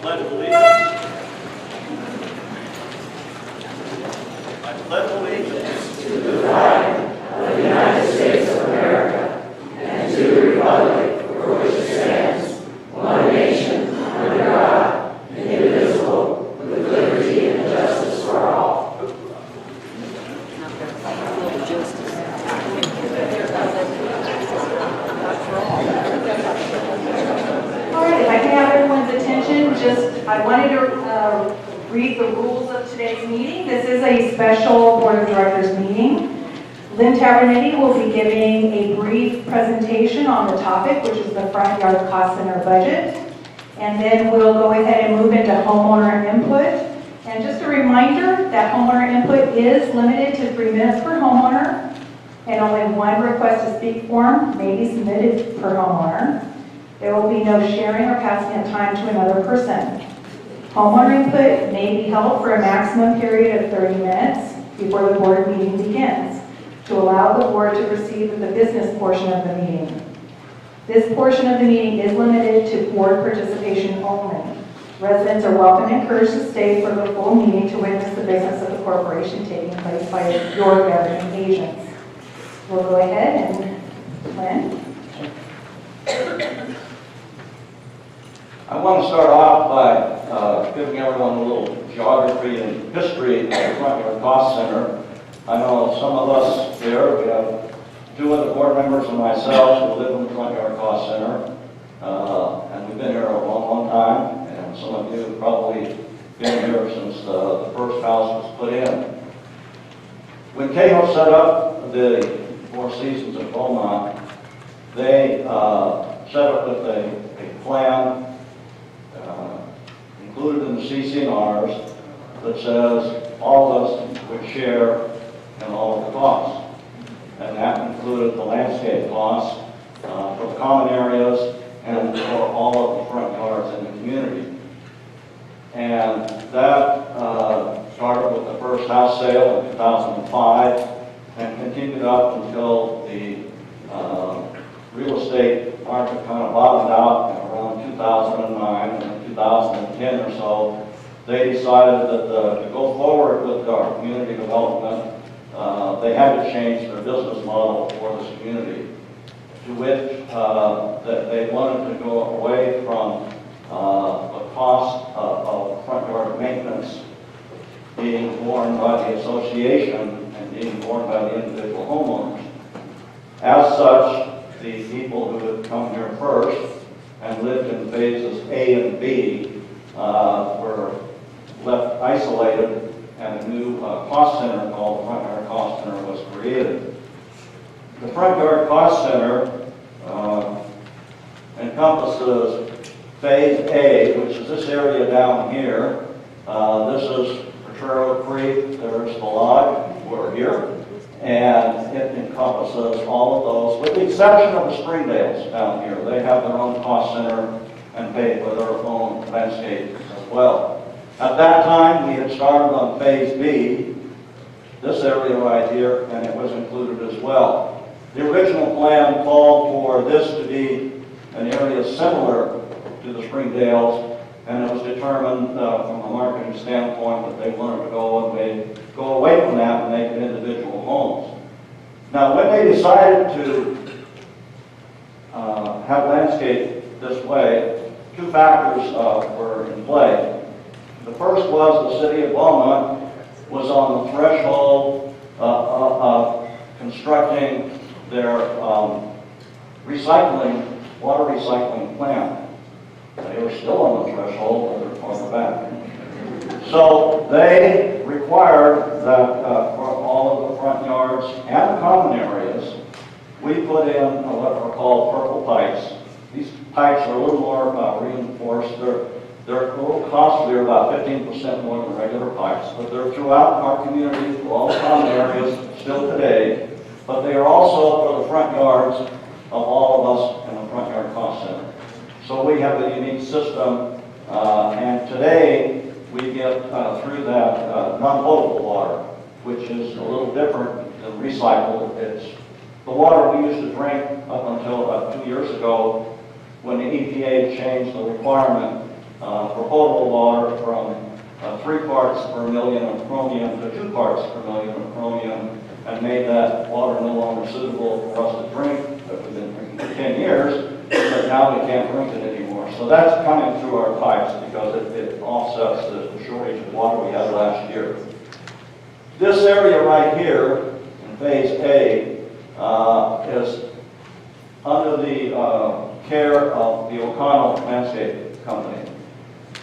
pledge allegiance. I pledge allegiance to the flag of the United States of America and to the republic for which it stands, one nation, under God, indivisible, with liberty and justice for all. All right, if I can have everyone's attention, I wanted to read the rules of today's meeting. This is a special Board of Directors meeting. Lynn Tavernetti will be giving a brief presentation on the topic, which is the front yard cost center budget. And then we'll go ahead and move into homeowner input. And just a reminder that homeowner input is limited to 3 minutes per homeowner, and only one request to speak form may be submitted per homeowner. There will be no sharing or passing of time to another person. Homeowner input may be held for a maximum period of 30 minutes before the board meeting begins to allow the board to proceed with the business portion of the meeting. This portion of the meeting is limited to board participation only. Residents are welcome and encouraged to stay for the full meeting to witness the business of the corporation taking place by your governing agents. We'll go ahead and Lynn. I want to start off by giving everyone a little geography and history of the Front Yard Cost Center. I know some of us here, we have 2 other board members and myself who live in the Front Yard Cost Center. And we've been here a long, long time. And some of you have probably been here since the first house was put in. When Cahill set up the Four Seasons at Beaumont, they set up with a plan included in the CC&Rs that says all of us would share in all of the costs. And that included the landscape costs for the common areas and for all of the front yards in the community. And that started with the first house sale in 2005 and continued up until the real estate market kind of bottomed out around 2009, and in 2010 or so, they decided that to go forward with our community development, they had to change their business model for this community, to which that they wanted to go away from the cost of front yard maintenance being borne by the association and being borne by the individual homeowners. As such, the people who had come here first and lived in phases A and B were left isolated, and a new cost center called the Front Yard Cost Center was created. The Front Yard Cost Center encompasses Phase A, which is this area down here. This is Potrero Creek, there's the lodge, we're here. And it encompasses all of those, with the exception of the Springdales down here. They have their own cost center and pay for their own landscape as well. At that time, we had started on Phase B, this area right here, and it was included as well. The original plan called for this to be an area similar to the Springdales, and it was determined from a marketing standpoint that they wanted to go away from that and make it individual homes. Now, when they decided to have landscape this way, 2 factors were in play. The first was the city of Beaumont was on the threshold of constructing their water recycling plant. They were still on the threshold, but they're farther back. So they required that for all of the front yards and the common areas, we put in what are called purple pipes. These pipes are a little more reinforced. They're a little costlier, about 15% more than regular pipes, but they're throughout our community, through all the common areas, still today. But they are also for the front yards of all of us in the Front Yard Cost Center. So we have a unique system, and today we get through that non-potable water, which is a little different than recycled. It's the water we used to drink up until about 2 years ago, when the EPA changed the requirement for potable water from 3 parts per million of chromium to 2 parts per million of chromium, and made that water no longer suitable for us to drink that we've been drinking for 10 years, but now we can't drink it anymore. So that's coming through our pipes because it offsets the shortage of water we had last year. This area right here, in Phase A, is under the care of the O'Connell Landscape Company.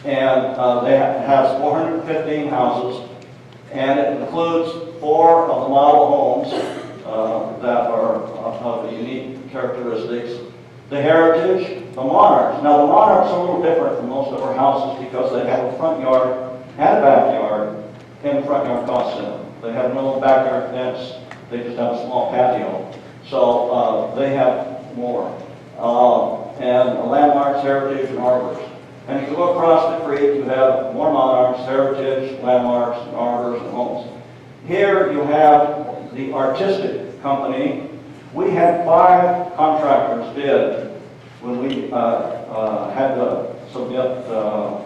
And they has 415 houses, and it includes 4 of the model homes that are of the unique characteristics. The Heritage, the Monarchs. Now the Monarchs are a little different from most of our houses because they have a front yard and a backyard in the front yard cost center. They have no backyard fence, they just have a small patio. So they have more. And the Landmarks, Heritage, and Arbors. And if you go across the creek, you have more Monarchs, Heritage, Landmarks, and Arbors, and homes. Here you have the Artistic Company. We had 5 contractors bid when we had to submit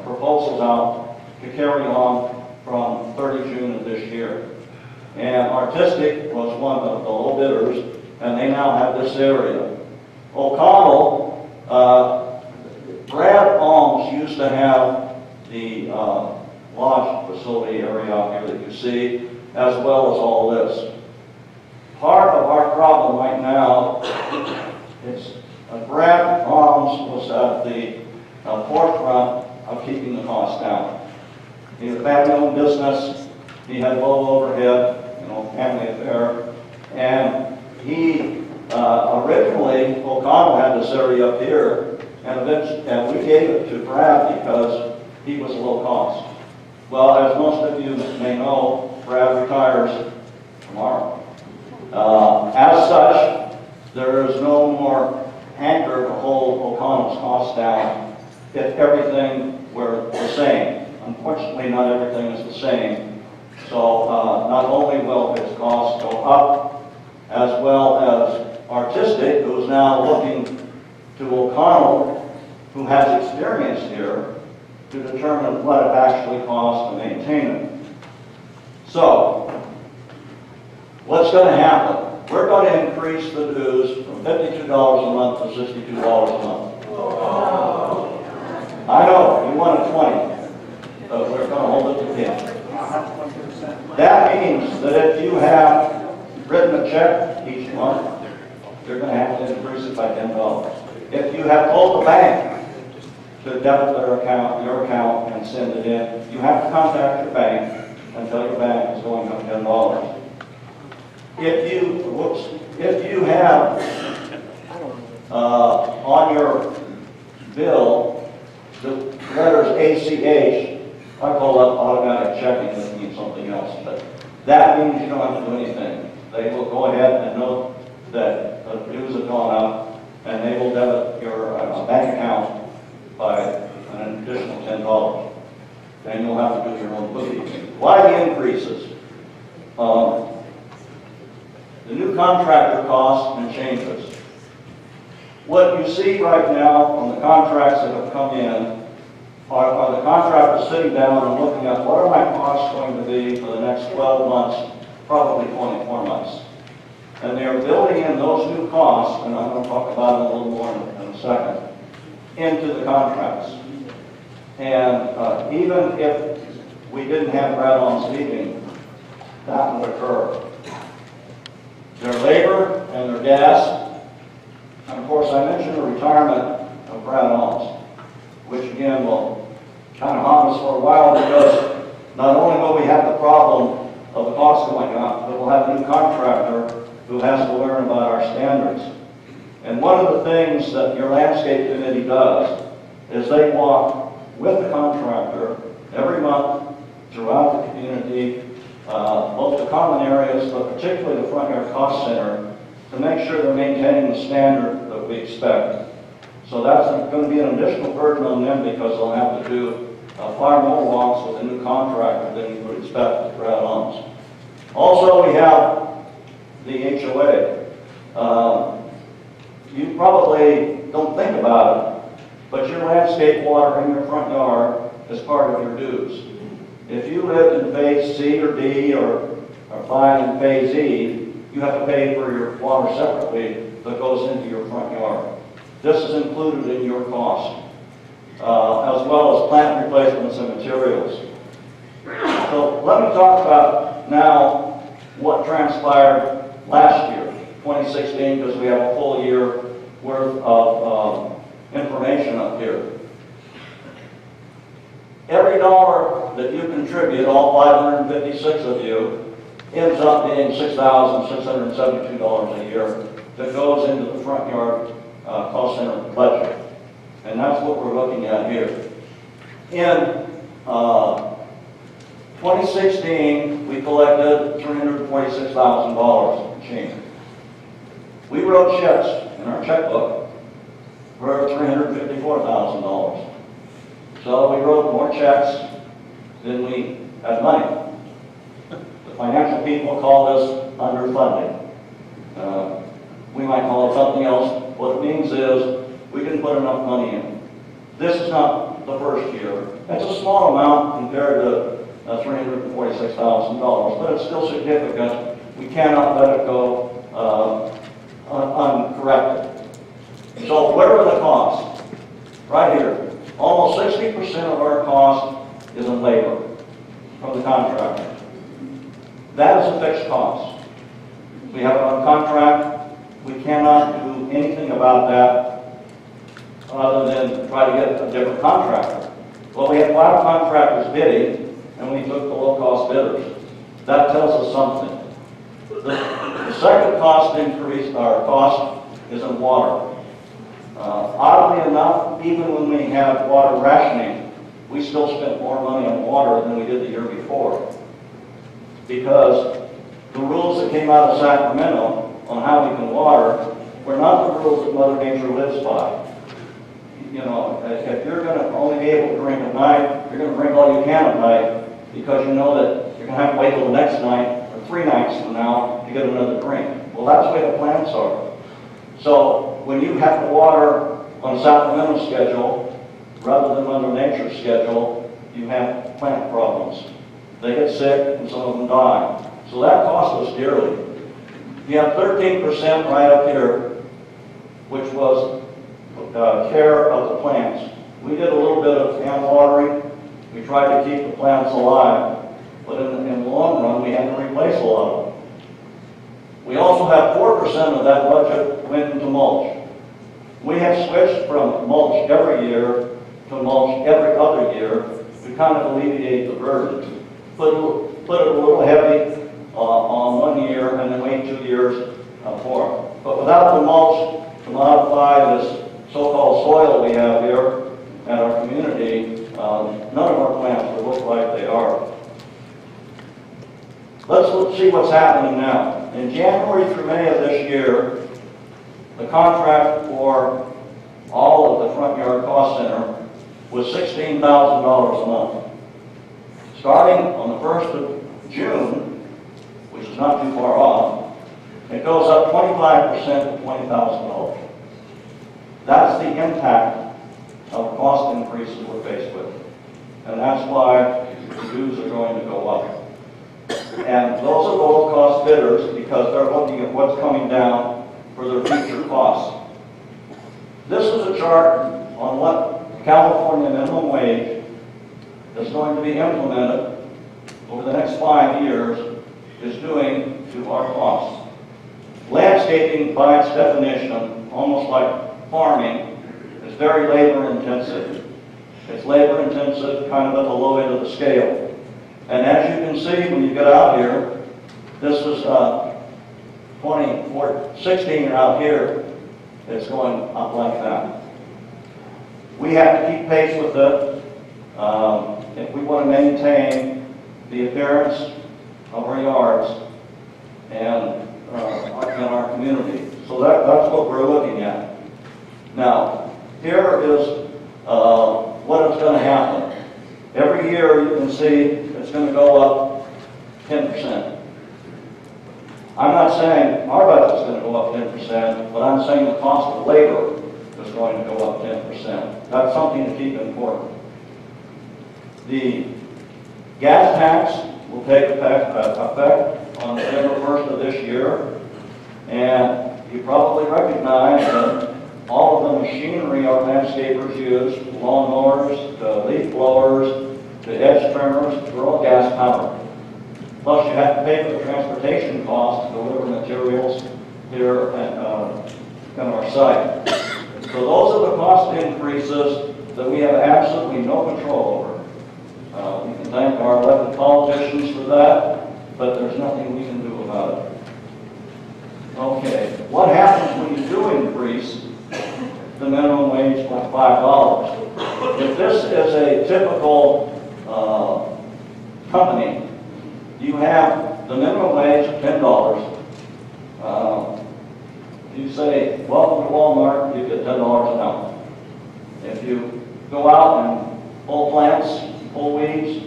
proposals out to carry on from 30 June of this year. And Artistic was one of the low bidders, and they now have this area. O'Connell, Brad Alms used to have the lodge facility area out here that you see, as well as all this. Part of our problem right now is Brad Alms was at the forefront of keeping the cost down. He was a family-owned business. He had low overhead, family affair, and he originally, O'Connell had this area up here, and we gave it to Brad because he was low cost. Well, as most of you may know, Brad retires tomorrow. As such, there is no more anchor to hold O'Connell's costs down if everything were the same. Unfortunately, not everything is the same. So not only will his costs go up, as well as Artistic, who is now looking to O'Connell, who has experience here, to determine what it actually costs to maintain it. So, what's going to happen? We're going to increase the dues from $52 a month to $62 a month. I know, you wanted 20, but we're going to hold it to 10. That means that if you have written a check each month, you're going to have to increase it by $10. If you have told the bank to debit their account, your account, and send it in, you have to contact your bank and tell your bank is going up $10. If you have on your bill the letters ACH, I call that automatic checking, that means something else, but that means you don't have to do anything. They will go ahead and note that the dues have gone up, and they will debit your bank account by an additional $10. Then you'll have to do your own bookkeeping. Why the increases? The new contractor costs and changes. What you see right now on the contracts that have come in are the contractors sitting down and looking at what are my costs going to be for the next 12 months, probably 24 months. And they are building in those new costs, and I'm going to talk about it a little more in a second, into the contracts. And even if we didn't have Brad Alms leaving, that would occur. Their labor and their gas, and of course I mentioned the retirement of Brad Alms, which again will kind of haunt us for a while because not only will we have the problem of the cost going up, but we'll have a new contractor who has to learn about our standards. And one of the things that your landscape committee does is they walk with the contractor every month throughout the community, both the common areas, but particularly the front yard cost center, to make sure they're maintaining the standard that we expect. So that's going to be an additional burden on them because they'll have to do far more walks with a new contractor than you would expect with Brad Alms. Also, we have the HOA. You probably don't think about it, but but your landscape water in your front yard is part of your dues. If you lived in phase C or D or 5 in phase E, you have to pay for your water separately that goes into your front yard. This is included in your cost, as well as plant replacements and materials. So let me talk about now what transpired last year, 2016, because we have a full year worth of information up here. Every dollar that you contribute, all 556 of you, ends up being $6,672 a year that goes into the front yard cost center budget. And that's what we're looking at here. In 2016, we collected $346,000 change. We wrote checks in our checkbook for $354,000. So we wrote more checks than we had money. The financial people called us underfunding. We might call it something else. What it means is we didn't put enough money in. This is not the first year. It's a small amount compared to $346,000, but it's still significant. We cannot let it go uncorrected. So where are the costs? Right here. Almost 60% of our cost is in labor from the contractor. That is a fixed cost. We have it on contract. We cannot do anything about that other than try to get a different contractor. Well, we had 5 contractors bidding, and we took the low-cost bidders. That tells us something. The second cost increase, our cost, is in water. Oddly enough, even when we have water rationing, we still spent more money on water than we did the year before. Because the rules that came out of Sacramento on how we can water were not the rules that Mother Nature lives by. You know, if you're going to only be able to drink at night, you're going to drink all you can at night because you know that you're going to have to wait till the next night or 3 nights from now to get another drink. Well, that's the way the plants are. So when you have to water on Sacramento's schedule rather than Mother Nature's schedule, you have plant problems. They get sick and some of them die. So that costs us dearly. You have 13% right up here, which was care of the plants. We did a little bit of hand watering. We tried to keep the plants alive, but in the long run, we had to replace a lot of them. We also have 4% of that budget went into mulch. We have switched from mulch every year to mulch every other year to kind of alleviate the burden. Put it a little heavy on 1 year and then wait 2 years for it. But without the mulch to modify this so-called soil we have here at our community, none of our plants would look like they are. Let's see what's happening now. In January through May of this year, the contract for all of the front yard cost center was $16,000 a month. Starting on the 1st of June, which is not too far off, it goes up 25% to $20,000. That's the impact of the cost increases we're faced with. And that's why the dues are going to go up. And those are low-cost bidders because they're looking at what's coming down for their future costs. This is a chart on what California minimum wage is going to be implemented over the next 5 years is doing to our costs. Landscaping, by its definition, almost like farming, is very labor intensive. It's labor intensive kind of at the low end of the scale. And as you can see when you get out here, this is 2016 out here, it's going up like that. We have to keep pace with it if we want to maintain the appearance of our yards and in our community. So that's what we're looking at. Now, here is what is going to happen. Every year you can see it's going to go up 10%. I'm not saying our budget's going to go up 10%, but I'm saying the cost of labor is was going to go up 10%. That's something to keep important. The gas tax will take effect on November 1st of this year, and you probably recognize that all of the machinery our landscapers use, lawnmowers, the leaf blowers, the hedge trimmers, they're all gas powered. Plus, you have to pay for the transportation costs to deliver materials here at our site. So those are the cost increases that we have absolutely no control over. We can thank our elected politicians for that, but there's nothing we can do about it. Okay, what happens when you do increase the minimum wage by $5? If this is a typical company, you have the minimum wage of $10. You say, welcome to Walmart, you get $10 an hour. If you go out and pull plants, pull weeds,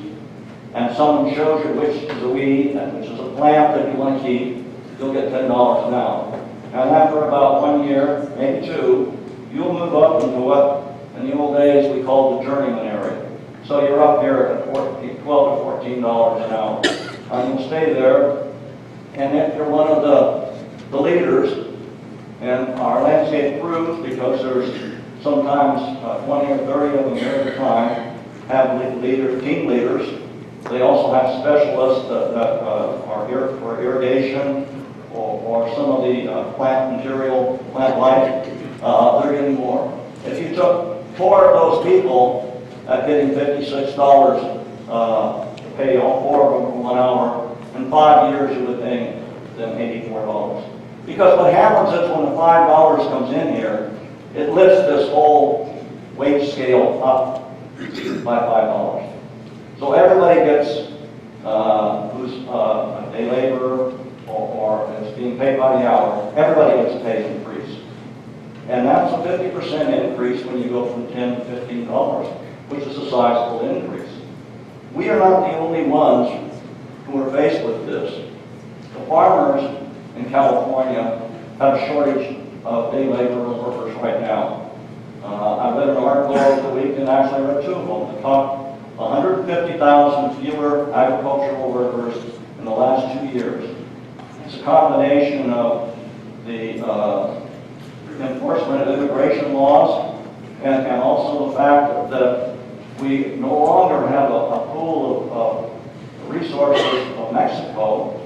and someone shows you which is a weed and which is a plant that you want to keep, you'll get $10 an hour. And after about 1 year, maybe 2, you'll move up into what in the old days we called the journeyman area. So you're up here at $12 to $14 an hour. And you'll stay there, and if you're one of the leaders, and our landscape crews, because there's sometimes 20 or 30 of them here at a time, have leaders, team leaders. They also have specialists that are here for irrigation or some of the plant material, plant life. They're getting more. If you took 4 of those people at getting $56 to pay all 4 of them for 1 hour, in 5 years you would pay them $84. Because what happens is when the $5 comes in here, it lifts this whole wage scale up by $5. So everybody gets, who's a day laborer or is being paid by the hour, everybody gets a pay increase. And that's a 50% increase when you go from $10 to $15, which is a sizable increase. We are not the only ones who are faced with this. The farmers in California have a shortage of day labor workers right now. I read an article over the week and actually read 2 of them that talked 150,000 fewer agricultural workers in the last 2 years. It's a combination of the enforcement of immigration laws and also the fact that we no longer have a pool of resources of Mexico,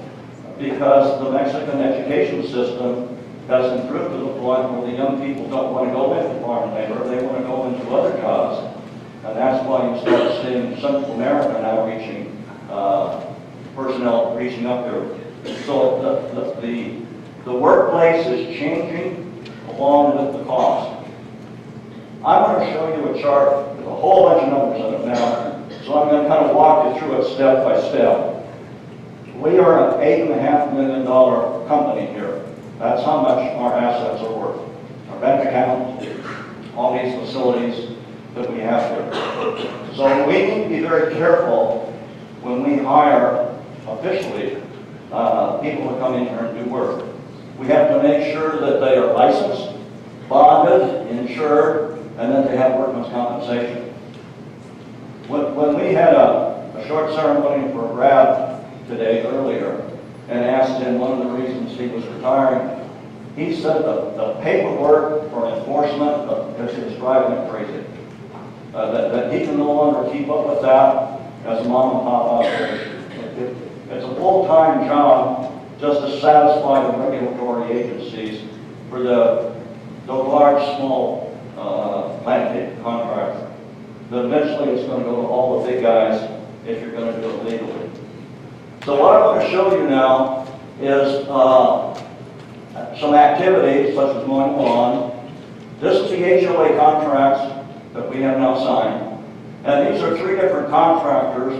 because the Mexican education system has improved to the point where the young people don't want to go into farm labor, they want to go into other jobs. And that's why you start seeing Central America now reaching, personnel reaching up there. So the workplace is changing along with the cost. I'm going to show you a chart with a whole bunch of numbers in it now, so I'm going to kind of walk you through it step by step. We are an $8.5 million company here. That's how much our assets are worth. Our bank account, all these facilities that we have here. So we need to be very careful when we hire officially people to come in here and do work. We have to make sure that they are licensed, bonded, insured, and that they have workman's compensation. When we had a short ceremony for Brad today earlier and asked him one of the reasons he was retiring, he said the paperwork for enforcement is driving him crazy. That he can no longer keep up with that as a mom and pop operation. It's a full-time job just to satisfy the regulatory agencies for the large, small landscape contractor. But eventually it's going to go to all the big guys if you're going to do it legally. So what I'm going to show you now is some activities such as mowing lawn. This is the HOA contracts that we have now signed. And these are 3 different contractors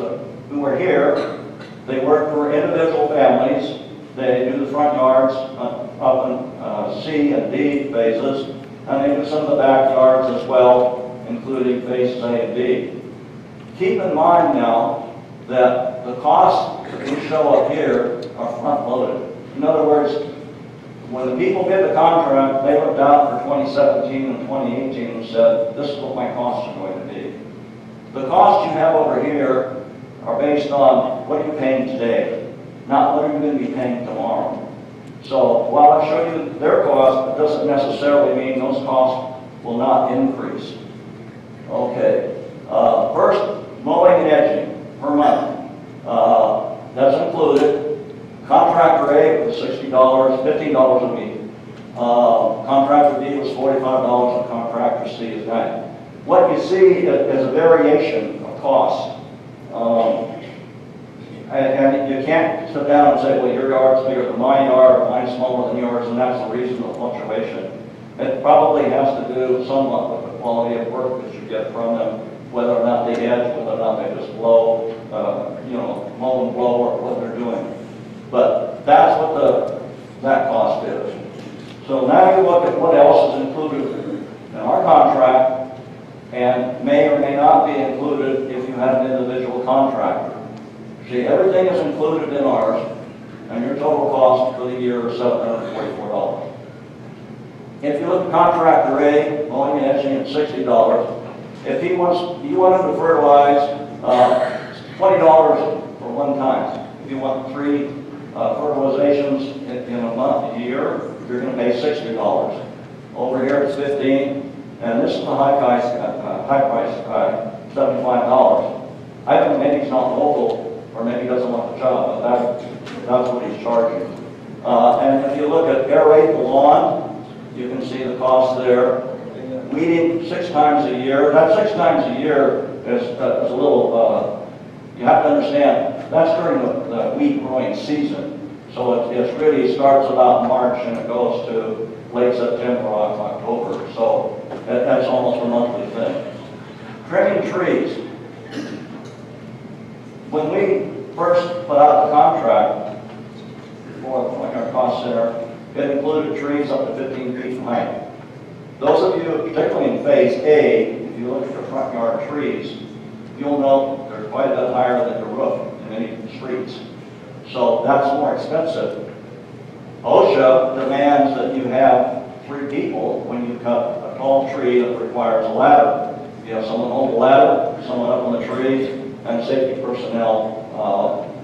who are here. They work for individual families. They do the front yards up in C and D phases. And they do some of the backyards as well, including phases A and B. Keep in mind now that the costs that we show up here are front-loaded. In other words, When the people bid the contract, they looked out for 2017 and 2018 and said, this is what my costs are going to be. The costs you have over here are based on what you're paying today, not what you're going to be paying tomorrow. So while I show you their cost, it doesn't necessarily mean those costs will not increase. Okay. First, mowing and edging per month. That's included. Contractor A was $60, $15 a week. Contractor B was $45, and contractor C is $90. What you see is a variation of costs. And you can't sit down and say, well, your yard's bigger than my yard, or mine's smaller than yours, and that's the reason of the fluctuation. It probably has to do somewhat with the quality of work that you get from them, whether or not they edge, whether or not they just blow, mow and blow, or what they're doing. But that's what that cost is. So now you look at what else is included in our contract, and may or may not be included if you have an individual contractor. See, everything is included in ours, and your total cost for the year is $744. If you look at contractor A, mowing and edging at $60, if you want to fertilize, $20 for one time. If you want 3 fertilizations in a month, a year, you're going to pay $60. Over here it's $15, and this is the high price guy, $75. I think maybe he's not local, or maybe he doesn't want the job, but that's what he's charging. And if you look at aerate the lawn, you can see the cost there. Weeding 6 times a year. That 6 times a year is a little, you have to understand, that's during the wheat growing season. So it really starts about March and it goes to late September, October. So that's almost a monthly thing. Trimming trees. When we first put out the contract for the Point Yard Cost Center, it included trees up to 15 feet in height. Those of you, particularly in Phase A, if you look at the front yard trees, you'll note they're quite a bit higher than the roof in many streets. So that's more expensive. OSHA demands that you have 3 people when you cut a tall tree that requires a ladder. You have someone hold the ladder, someone up on the tree, and safety personnel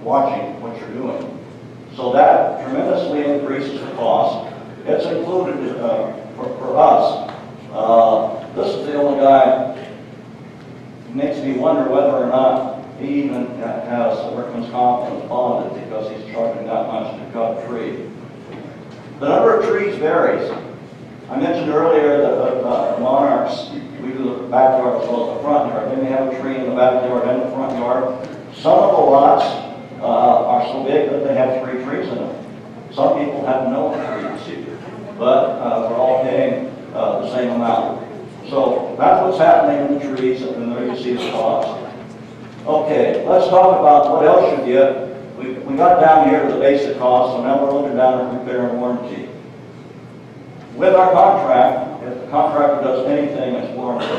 watching what you're doing. So that tremendously increases the cost. It's included for us. This is the only guy who makes me wonder whether or not he even has a workman's comp and is bonded because he's charging that much to cut a tree. The number of trees varies. I mentioned earlier that monarchs, we do the backyard as well as the front yard. They may have a tree in the backyard and the front yard. Some of the lots are so big that they have 3 trees in them. Some people have no trees, but we're all paying the same amount. So that's what's happening in the trees, and there you see the cost. Okay, let's talk about what else you get. We got down here to the basic cost, so now we're looking down at repair and warranty. With our contract, if the contractor does anything, it's warranted.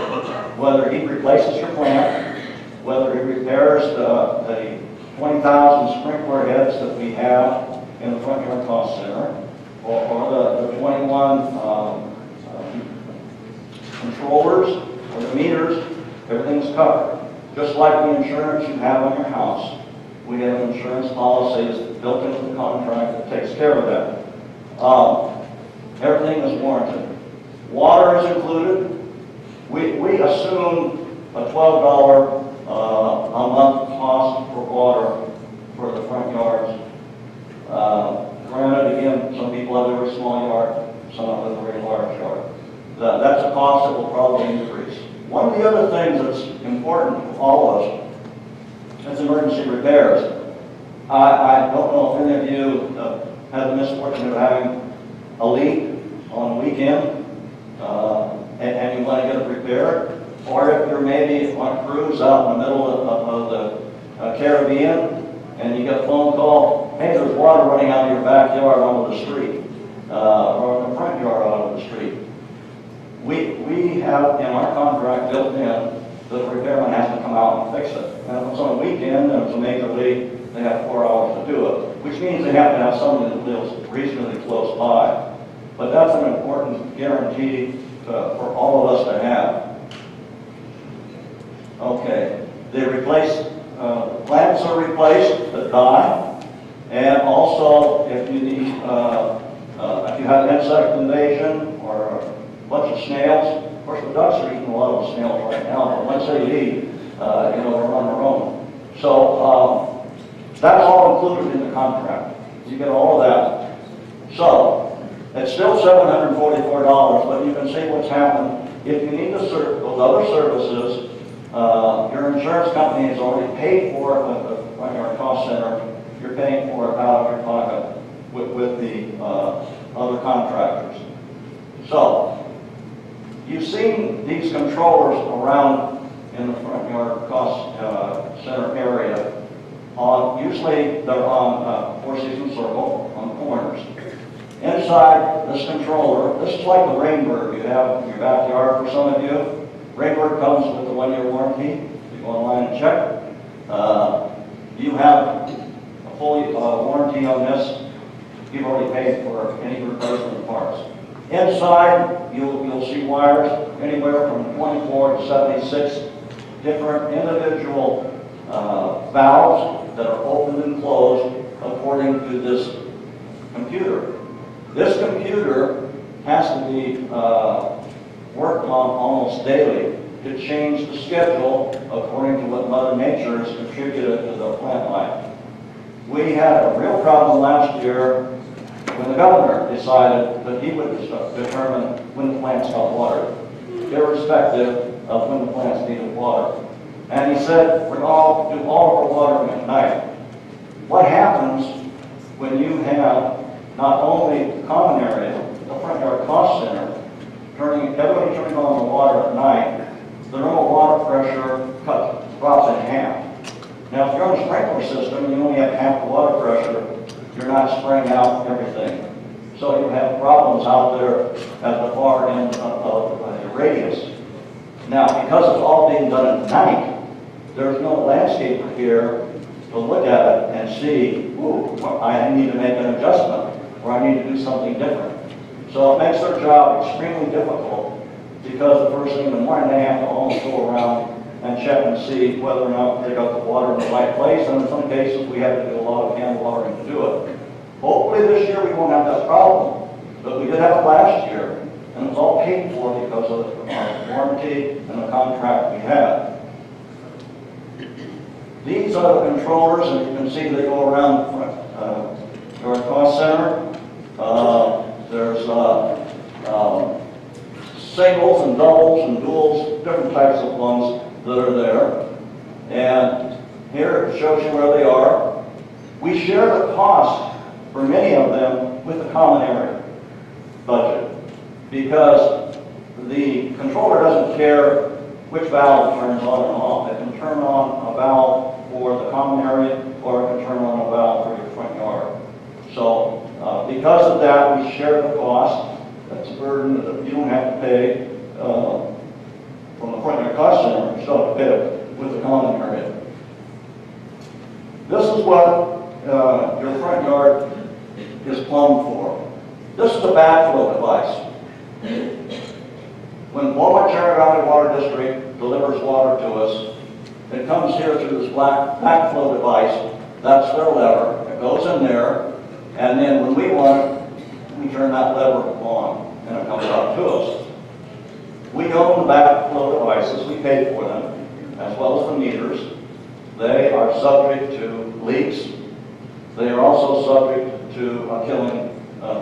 Whether he replaces your plant, whether he repairs the 20,000 sprinkler heads that we have in the Front Yard Cost Center, or the 21 controllers, or the meters, everything's covered. Just like the insurance you have on your house, we have an insurance policy that's built into the contract that takes care of that. Everything is warranted. Water is included. We assume a $12 a month cost for water for the front yards. Granted, again, some people have a very small yard, some have a very large yard. That's a cost that will probably increase. One of the other things that's important for all of us is emergency repairs. I don't know if any of you have the misfortune of having a leak on a weekend and you want to get it repaired, or if you're maybe on a cruise out in the middle of the Caribbean and you get a phone call, hey, there's water running out of your backyard onto the street, or in the front yard onto the street. We have in our contract built in that the repairman has to come out and fix it. And if it's on a weekend and it's a major leak, they have 4 hours to do it, which means they have to have someone that lives reasonably close by. but that's an important guarantee for all of us to have. Okay, they replace, plants are replaced that die, and also if you need, if you have insect invasion or a bunch of snails, of course the ducks are eating a lot of the snails right now, but once they leave, they're on their own. So that's all included in the contract. You get all of that. So it's still $744, but you can see what's happened. If you need those other services, your insurance company has already paid for it with the front yard cost center. You're paying for it out of your pocket with the other contractors. So you've seen these controllers around in the front yard cost center area. Usually they're on Four Seasons Circle on corners. Inside this controller, this is like the Rainbird you have in your backyard for some of you. Rainbird comes with a 1-year warranty. You go online and check. You have a full warranty on this. You've already paid for any replacement parts. Inside, you'll see wires anywhere from 24 to 76 different individual valves that are open and closed according to this computer. This computer has to be worked on almost daily to change the schedule according to what Mother Nature has contributed to the plant life. We had a real problem last year when the governor decided that he would determine when the plants got watered, irrespective of when the plants needed water. And he said, we're all do all of our watering at night. What happens when you have not only the common area, the front yard cost center, everybody turning on the water at night, the normal water pressure drops in half. Now, if you're on a sprinkler system and you only have half the water pressure, you're not spraying out everything. So you have problems out there at the far end of the radius. Now, because it's all being done at night, there's no landscaper here to look at it and see, ooh, I need to make an adjustment, or I need to do something different. So it makes their job extremely difficult, because the first thing in the morning they have to almost go around and check and see whether or not they got the water in the right place, and in some cases we have to do a lot of hand watering to do it. Hopefully this year we won't have that problem, but we did have it last year, and it was all paid for because of the warranty and the contract we had. These are the controllers, and you can see they go around our cost center. There's singles and doubles and duals, different types of ones that are there. And here it shows you where they are. We share the cost for many of them with the common area budget, because the controller doesn't care which valve turns on and off. It can turn on a valve for the common area, or it can turn on a valve for your front yard. So because of that, we share the cost. That's a burden that you don't have to pay from the front yard cost center. You still have to pay it with the common area. This is what your front yard is plumbed for. This is a backflow device. When Walnut Cherry Valley Water District delivers water to us, it comes here through this black backflow device. That's their lever. It goes in there, and then when we want it, we turn that lever on, and it comes out to us. We own the backflow devices. We pay for them, as well as the meters. They are subject to leaks. They are also subject to a killing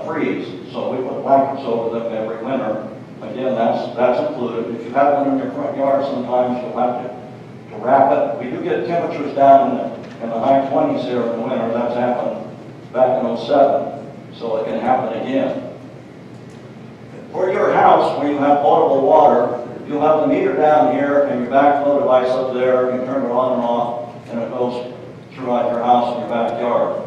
freeze. So we put blankets over them every winter. Again, that's included. If you have one in your front yard, sometimes you'll have to wrap it. We do get temperatures down in the high 20s here in the winter. That's happened back in 07, so it can happen again. For your house, where you have potable water, you'll have the meter down here and your backflow device up there. You can turn it on and off, and it goes throughout your house and your backyard.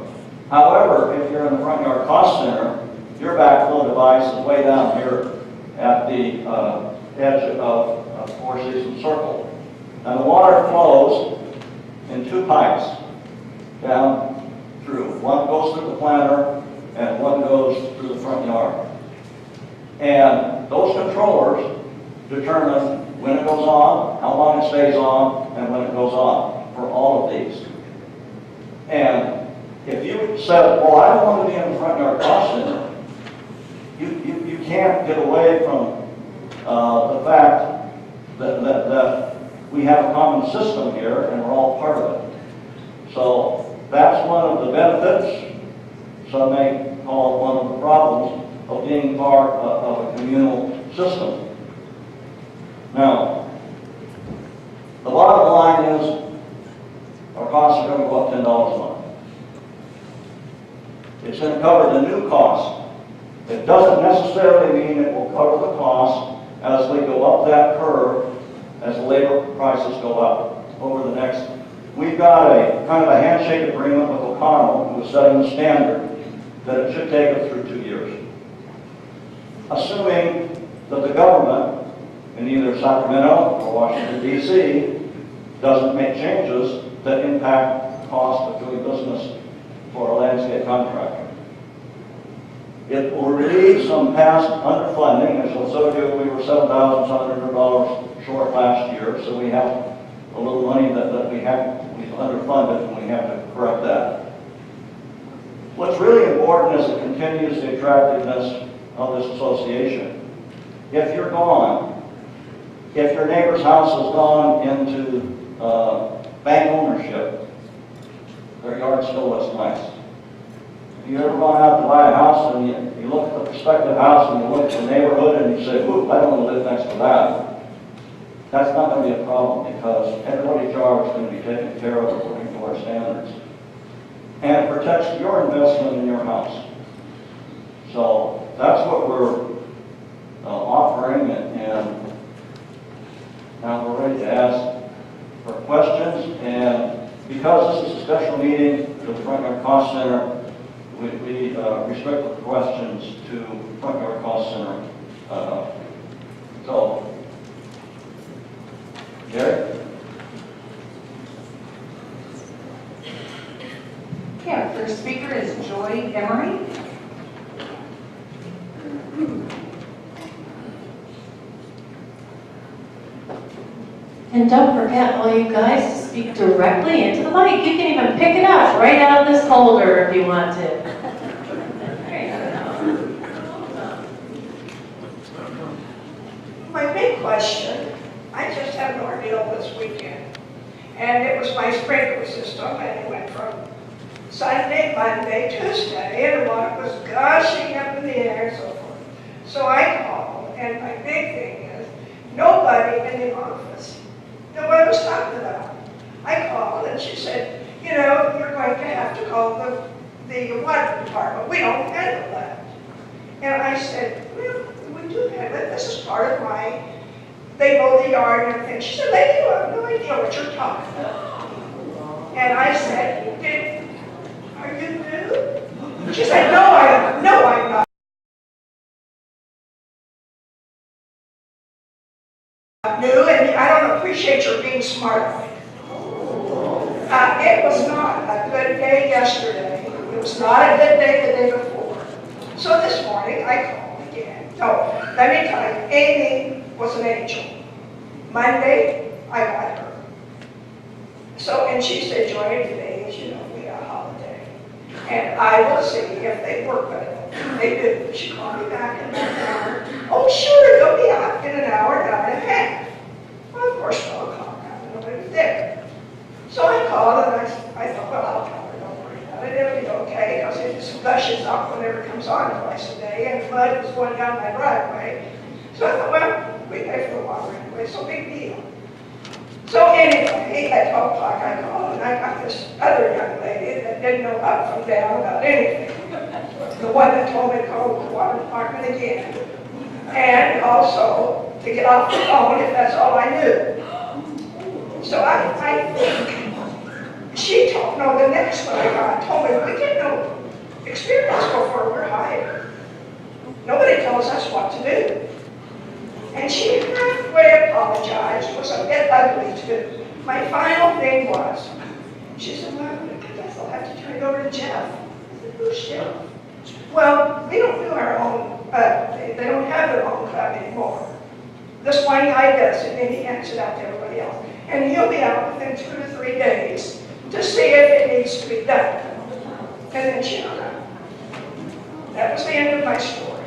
However, if you're in the front yard cost center, your backflow device is way down here at the edge of Four Seasons Circle. And the water flows in two pipes down through. One goes through the planter and one goes through the front yard. And those controllers determine when it goes on, how long it stays on, and when it goes on for all of these. And if you said, well, I don't want to be in the front yard cost center, you can't get away from the fact that we have a common system here and we're all part of it. So that's one of the benefits, some may call it one of the problems, of being part of a communal system. Now, the bottom line is our costs are going to go up $10 a month. It's going to cover the new cost. It doesn't necessarily mean it will cover the cost as we go up that curve, as labor prices go up over the next. We've got a kind of a handshake agreement with O'Connell, who is setting the standard, that it should take us through 2 years. Assuming that the government in either Sacramento or Washington, D.C. doesn't make changes that impact the cost of doing business for a landscape contractor. It will relieve some past underfunding. As you'll show you, we were $7,700 short last year, so we have a little money that we've underfunded, and we have to correct that. What's really important is it continues the attractiveness of this association. If you're gone, if your neighbor's house has gone into bank ownership, their yard still looks nice. If you ever gone out to buy a house and you look at the prospective house and you look at the neighborhood and you say, ooh, I don't want to live next to that, that's not going to be a problem because everybody's yard is going to be taken care of according to our standards. And it protects your investment in your house. So that's what we're offering, and now we're ready to ask for questions. And because this is a special meeting for the Front Yard Cost Center, we restrict the questions to Front Yard Cost Center. So, Gary? Okay, our first speaker is Joy Emery. And don't forget, all you guys, to speak directly into the mic. You can even pick it up right out of this holder if you want to. There you go. My big question, I just had an ordeal this weekend, and it was my sprinkler system, and it went from Sunday, Monday, Tuesday, and the water was gushing up in the air and so forth. So I called, and my big thing is, nobody in the office knew what I was talking about. I called, and she said, you know, you're going to have to call the water department. We don't handle that. And I said, well, we do handle it. This is part of my, they mow the yard and everything. She said, lady, you have no idea what you're talking about. And I said, are you new? She said, no, I'm not new, and I don't appreciate your being smart. It was not a good day yesterday. It was not a good day the day before. So this morning, I called again. No, let me tell you, Amy was an angel. Monday, I got her. So, and she said, Joy, today is, you know, we got a holiday. And I will see if they work with it. They did. She called me back in an hour. Oh, sure, they'll be out in an hour and a half. Well, of course, 12 o'clock. Nobody was there. So I called and I thought, well, I'll tell her, don't worry about it. It'll be okay, because it just gushes up whenever it comes on twice a day, and the mud was going down my driveway. So I thought, well, we pay for the water anyway, so big deal. So anyway, at 12 o'clock I called, and I got this other young lady that didn't know up from down about anything. The one that told me to call the water department again. And also to get off the phone if that's all I knew. So I think she told, no, the next one I got told me, we get no experience before we're hired. Nobody tells us what to do. And she halfway apologized, was a bit ugly too. My final thing was, she said, well, I guess I'll have to turn it over to Jeff. I said, who's Jeff? Well, we don't do our own, they don't have their anymore. This one guy does it, and he hands it out to everybody else. And he'll be out within 2 to 3 days to see if it needs to be done. And then she hung up. That was the end of my story.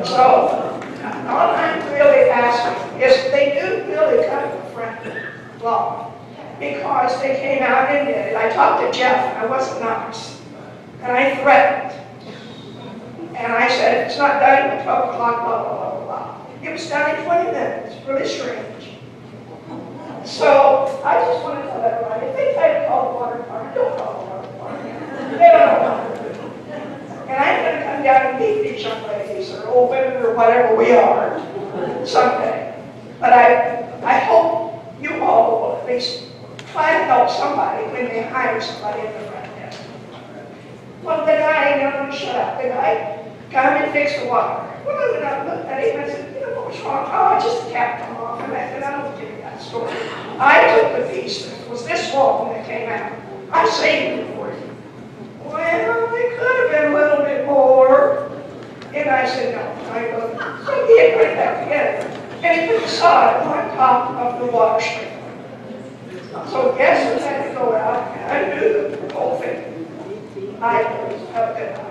So, all I'm really asking is they do really cut the front lawn because they came out and did it. I talked to Jeff, I wasn't nice, and I threatened. And I said, if it's not done at 12 o'clock, blah, blah, blah, blah, blah. It was done in 20 minutes, really strange. So, I just want to tell everybody, if they try to call the water department, don't call the water department. They don't know what to do. And I'm going to come down and meet these young ladies, or old women, or whatever we are, someday. But I hope you all will at least try to help somebody when they hire somebody in the front desk. Well, the guy never shut up. The guy come and fix the water. Well, I went up and looked at him and I said, you know, what was wrong? Oh, just the cap come off. And I said, I don't give you that story. I took the piece that was this long that came out. I saved it for you. Well, it could have been a little bit more. And I said, no, I go. So he had put it back together. And he put the sod on top of the water sprinkler. So guess who had to go out and undo the whole thing? I did. Have a good night.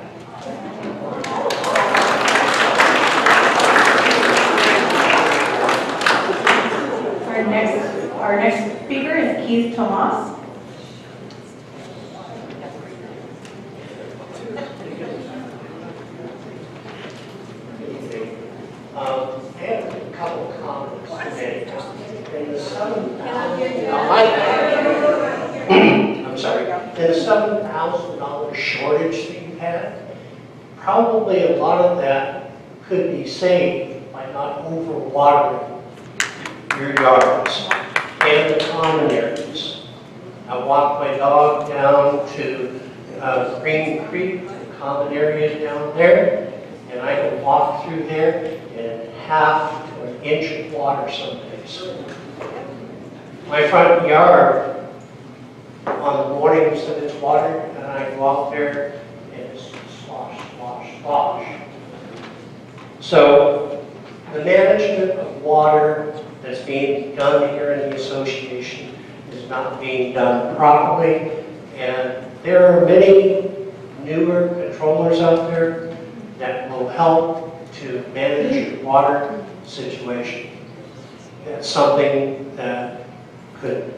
Our next speaker is Keith Tomas. I have a couple of comments today. In the I'm sorry. In the $7,000 shortage that you had, probably a lot of that could be saved by not overwatering your yards and the common areas. I walk my dog down to Green Creek, the common area down there, and I can walk through there in half to an inch of water some days. My front yard, on the mornings that it's watered, and I go out there and it's slosh, slosh, slosh. So the management of water that's being done here in the association is not being done properly, and there are many newer controllers out there that will help to manage your water situation. That's something that could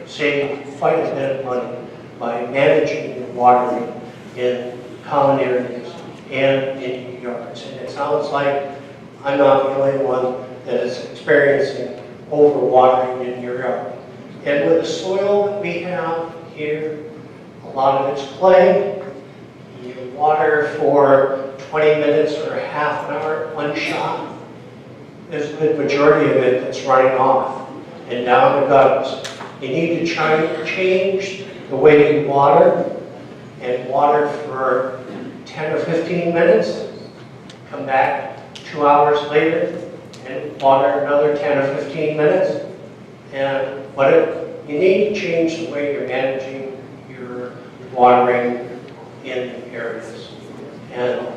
save quite a bit of money by managing your watering in common areas and in your yards. And it sounds like I'm not the only one that is experiencing overwatering in your yard. And with the soil that we have here, a lot of it's clay. You water for 20 minutes or a half an hour, one shot. There's a good majority of it that's running off and down the gutters. You need to try to change the way you water and water for 10 or 15 minutes. Come back 2 hours later and water another 10 or 15 minutes. And you need to change the way you're managing your watering in areas. And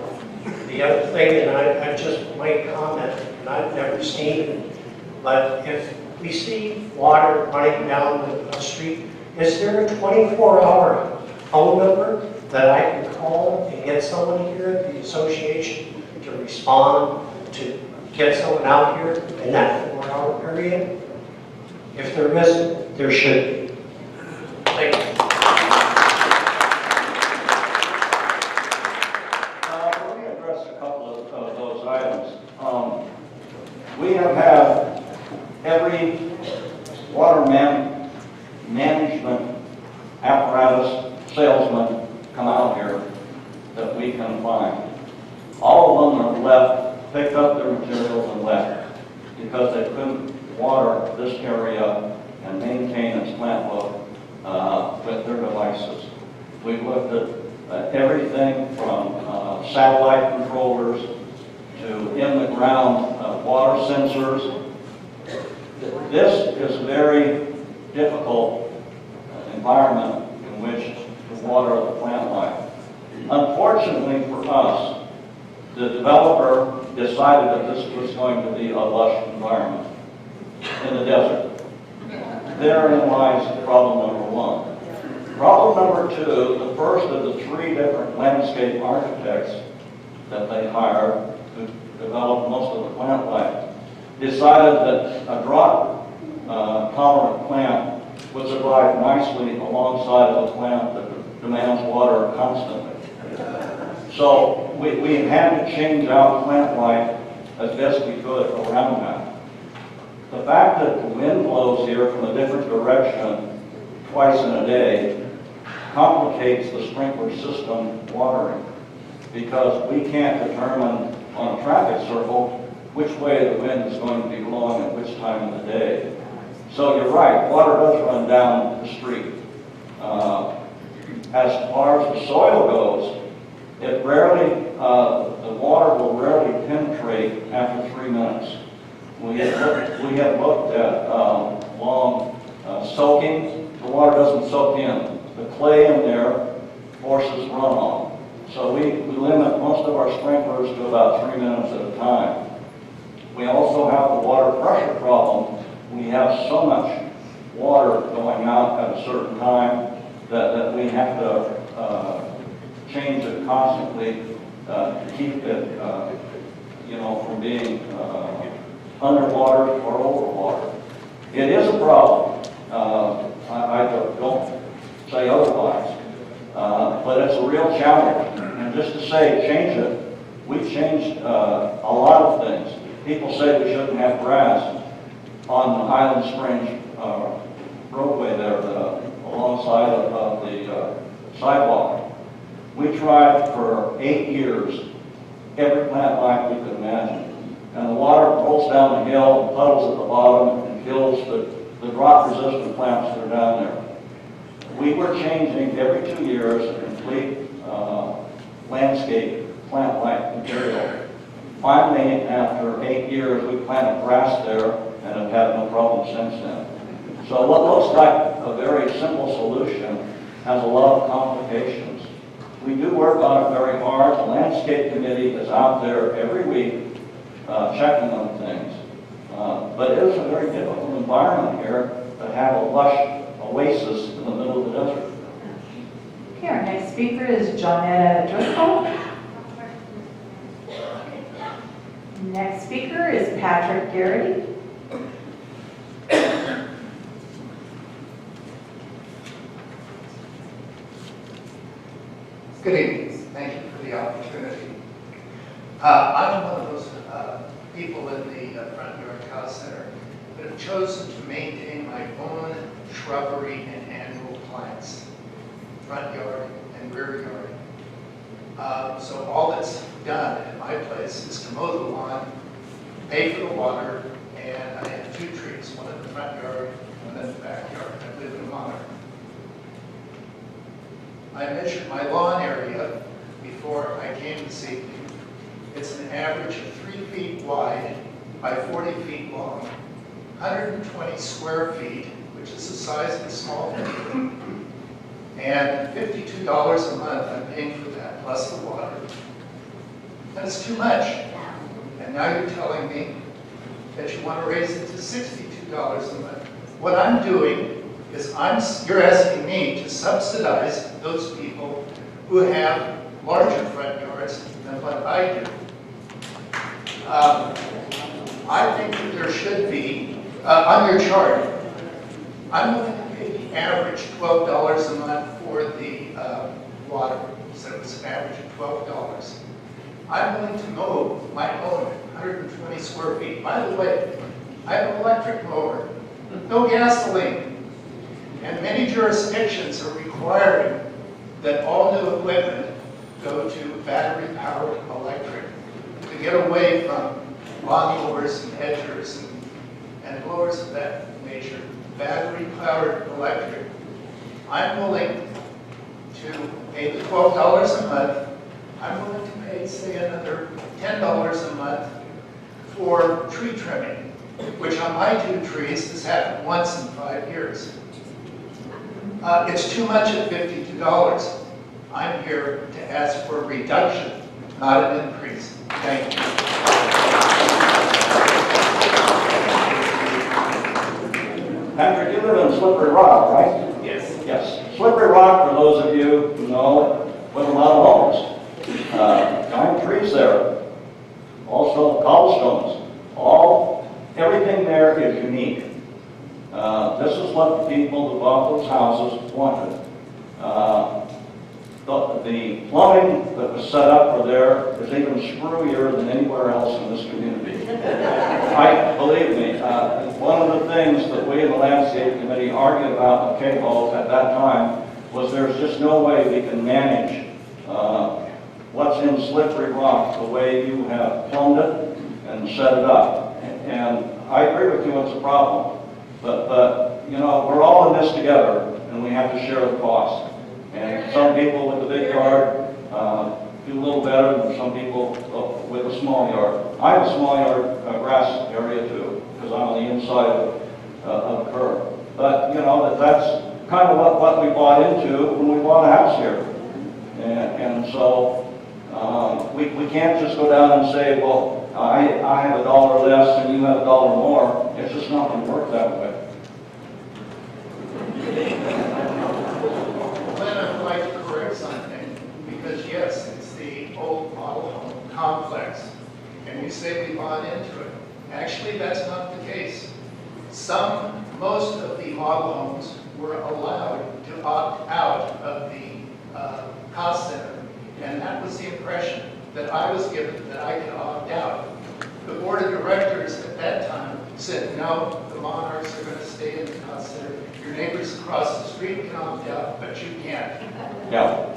the other thing, and I just might comment, and I've never seen it, but if we see water running down the street, is there a 24-hour phone number that I can call and get someone here at the association to respond, to get someone out here in that 4-hour period? If there isn't, there should be. Thank you. Let me address a couple of those items. We have had every water management apparatus salesman come out here that we can find. All of them have left, picked up their materials and left because they couldn't water this area and maintain its plant load with their devices. We've looked at everything from satellite controllers to in-the-ground water sensors. This is a very difficult environment in which to water the plant life. Unfortunately for us, The developer decided that this was going to be a lush environment in the desert. Therein lies problem number one. Problem number two, the first of the three different landscape architects that they hired to develop most of the plant life decided that a drought tolerant plant would survive nicely alongside of a plant that demands water constantly. So we had to change out plant life as best we could around that. The fact that the wind blows here from a different direction twice in a day complicates the sprinkler system watering, because we can't determine on a traffic circle which way the wind is going to be blowing at which time of the day. So you're right, water does run down the street. As far as the soil goes, it rarely, the water will rarely penetrate after 3 minutes. We have looked at long soaking. The water doesn't soak in. The clay in there forces runoff. So we limit most of our sprinklers to about 3 minutes at a time. We also have the water pressure problem. We have so much water going out at a certain time that we have to change it constantly to keep it, from being underwater or overwater. It is a problem. I don't say otherwise, but it's a real challenge. And just to say change it, we've changed a lot of things. People say we shouldn't have grass on the Highland Springs roadway there, alongside of the sidewalk. We tried for 8 years every plant life we could imagine. And the water rolls down the hill, and puddles at the bottom, and kills the drought-resistant plants that are down there. We were changing every 2 years a complete landscape plant life material. Finally, after 8 years, we planted grass there and have had no problem since then. So what looks like a very simple solution has a lot of complications. We do work on it very hard. The landscape committee is out there every week checking on things. But it is a very difficult environment here to have a lush oasis in the middle of the desert. Okay, our next speaker is Johnetta Driscoll. Next speaker is Patrick Garrity. Good evening. Thank you for the opportunity. I'm one of those people in the Front Yard Cow Center that have chosen to maintain my own shrubbery and annual plants, front yard and rear yard. So all that's done in my place is to mow the lawn, pay for the water, and I have 2 trees, one in the front yard, one in the backyard. I live in Monarch. I measured my lawn area before I came this evening. It's an average of 3 feet wide by 40 feet long, 120 square feet, which is the size of a small field, and $52 a month I'm paying for that, plus the water. That's too much. And now you're telling me that you want to raise it to $62 a month. What I'm doing is you're asking me to subsidize those people who have larger front yards than what I do. I think that there should be, on your chart, I'm willing to pay the average $12 a month for the water, so it's an average of $12. I'm willing to mow my own 120 square feet. By the way, I have an electric mower, no gasoline. And many jurisdictions are requiring that all new equipment go to battery-powered electric to get away from lawnmowers and hedgers and blowers of that nature. Battery-powered electric. I'm willing to pay the $12 a month. I'm willing to pay, say, another $10 a month for tree trimming, which on my 2 trees has happened once in 5 years. It's too much at $52. I'm here to ask for a reduction, not an increase. Thank you. Patrick, you live in Slippery Rock, right? Yes. Yes. Slippery Rock, for those of you who know, with a lot of homes. Giant trees there. Also cobblestones. Everything there is unique. This is what the people who bought those houses wanted. The plumbing that was set up for there is even screwier than anywhere else in this community. Believe me, one of the things that we in the landscape committee argued about with K-Balls at that time was there's just no way we can manage what's in Slippery Rock the way you have plumbed it and set it up. And I agree with you, it's a problem. But you know, we're all in this together, and we have to share the cost. And some people with a big yard do a little better than some people with a small yard. I have a small yard grass area too, because I'm on the inside of the curb. But you know, that's kind of what we bought into when we bought a house here. And so we can't just go down and say, well, I have $1 less and you have $1 more. It's just not going to work that way. Glenn, I'd like to correct something, because yes, it's the old model home complex, and you say we bought into it. Actually, that's not the case. Most of the model homes were allowed to opt out of the cost center, and that was the impression that I was given, that I could opt out. The board of directors at that time said, no, the Monarchs are going to stay in the cost center. Your neighbors across the street can opt out, but you can't. Yeah.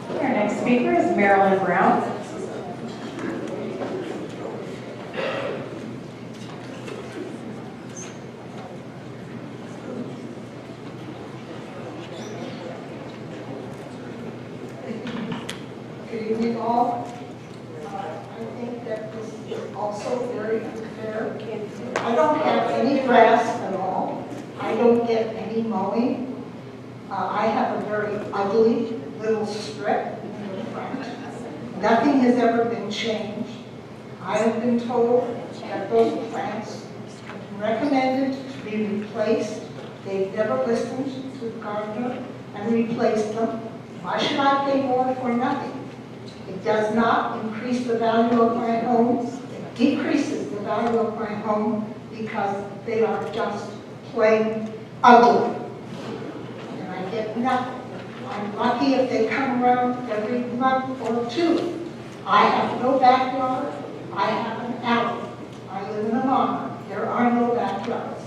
Our next speaker is Marilyn Brown. Good evening, all. I think that this is also very unfair. I don't have any grass at all. I don't get any mowing. I have a very ugly little strip in the front. Nothing has ever been changed. I have been told that those plants recommended to be replaced. They've never listened to the gardener and replaced them. Why should I pay more for nothing? It does not increase the value of my home. It decreases the value of my home because they are just plain ugly. And I get nothing. I'm lucky if they come around every month or two. I have no backyard. I have an alley. I live in a Monarch. There are no backyards.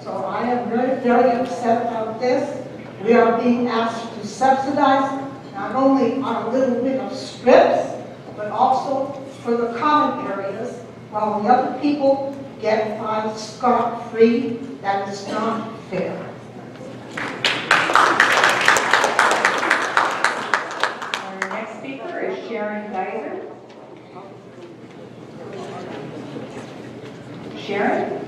So I am very, very upset about this. We are being asked to subsidize not only our little bit of strips, but also for the common areas, while the other people get by scot-free. That is not fair. Our next speaker is Sharon Geiser. Sharon?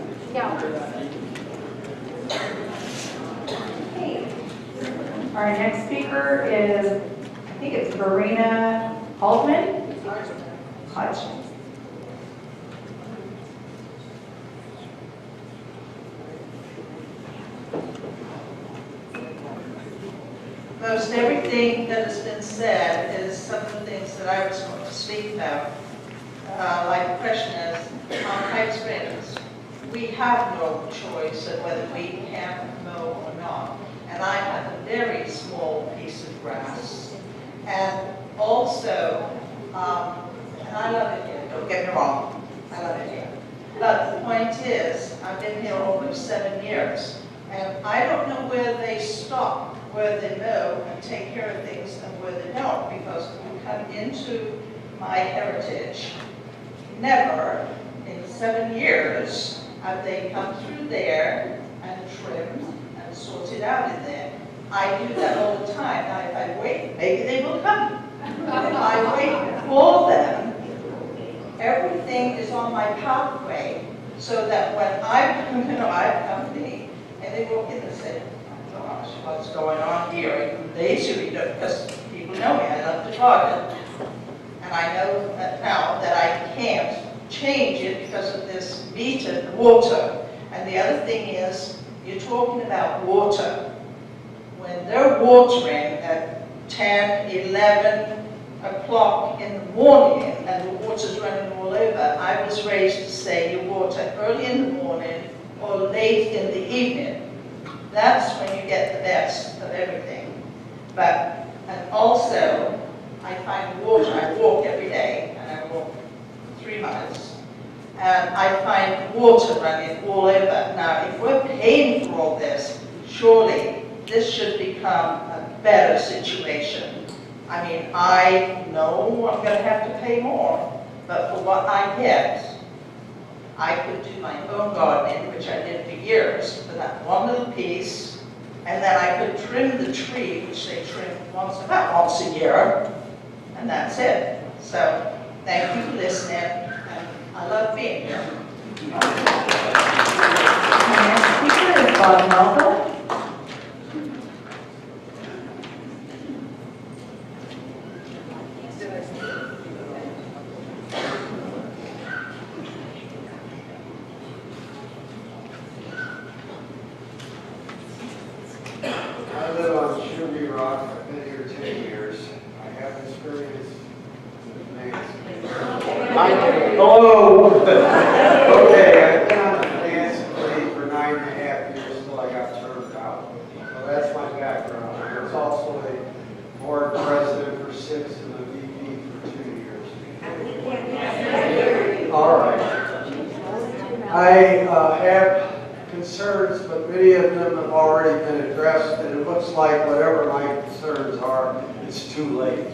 Our next speaker is, I think it's Verena Haltman. Hutch. Most everything that has been said is some of the things that I was going to speak about. Like the question is, on Pipe Springs, we have no choice of whether we can mow or not. And I have a very small piece of grass. And also, and I love it here, don't get me wrong, I love it here. But the point is, I've been here almost 7 years, and I don't know where they stop, where they mow and take care of things and where they don't, because when you come into my heritage, never in 7 years have they come through there and trimmed and sorted out in there. I do that all the time. Now, if I wait, maybe they will come. If I wait for them, everything is on my pathway, so that when I have company, and they walk in and say, oh gosh, what's going on here? They usually don't, because people know me, I love to talk. And and I know that now that I can't change it because of this metered water. And the other thing is, you're talking about water. When they're watering at 10, 11 o'clock in the morning and the water's running all over, I was raised to say you water early in the morning or late in the evening. That's when you get the best of everything. But, and also, I find water, I walk every day, and I walk 3 miles. And I find water running all over. Now, if we're paying for all this, surely this should become a better situation. I mean, I know I'm going to have to pay more, but for what I get, I could do my own gardening, which I did for years, for that one little piece, and then I could trim the tree, which they trim about once a year, and that's it. So, thank you for listening, and I love being here. Our next speaker is Bob Malcolm. I live on Shirley Rock. I've been here 10 years. I have experience in finance. Hello. Okay, I've been on the finance committee for 9.5 years until I got turned out. So that's my background. I was also a board president for 6 and a VP for 2 years. All right. I have concerns, but many of them have already been addressed, and it looks like whatever my concerns are, it's too late.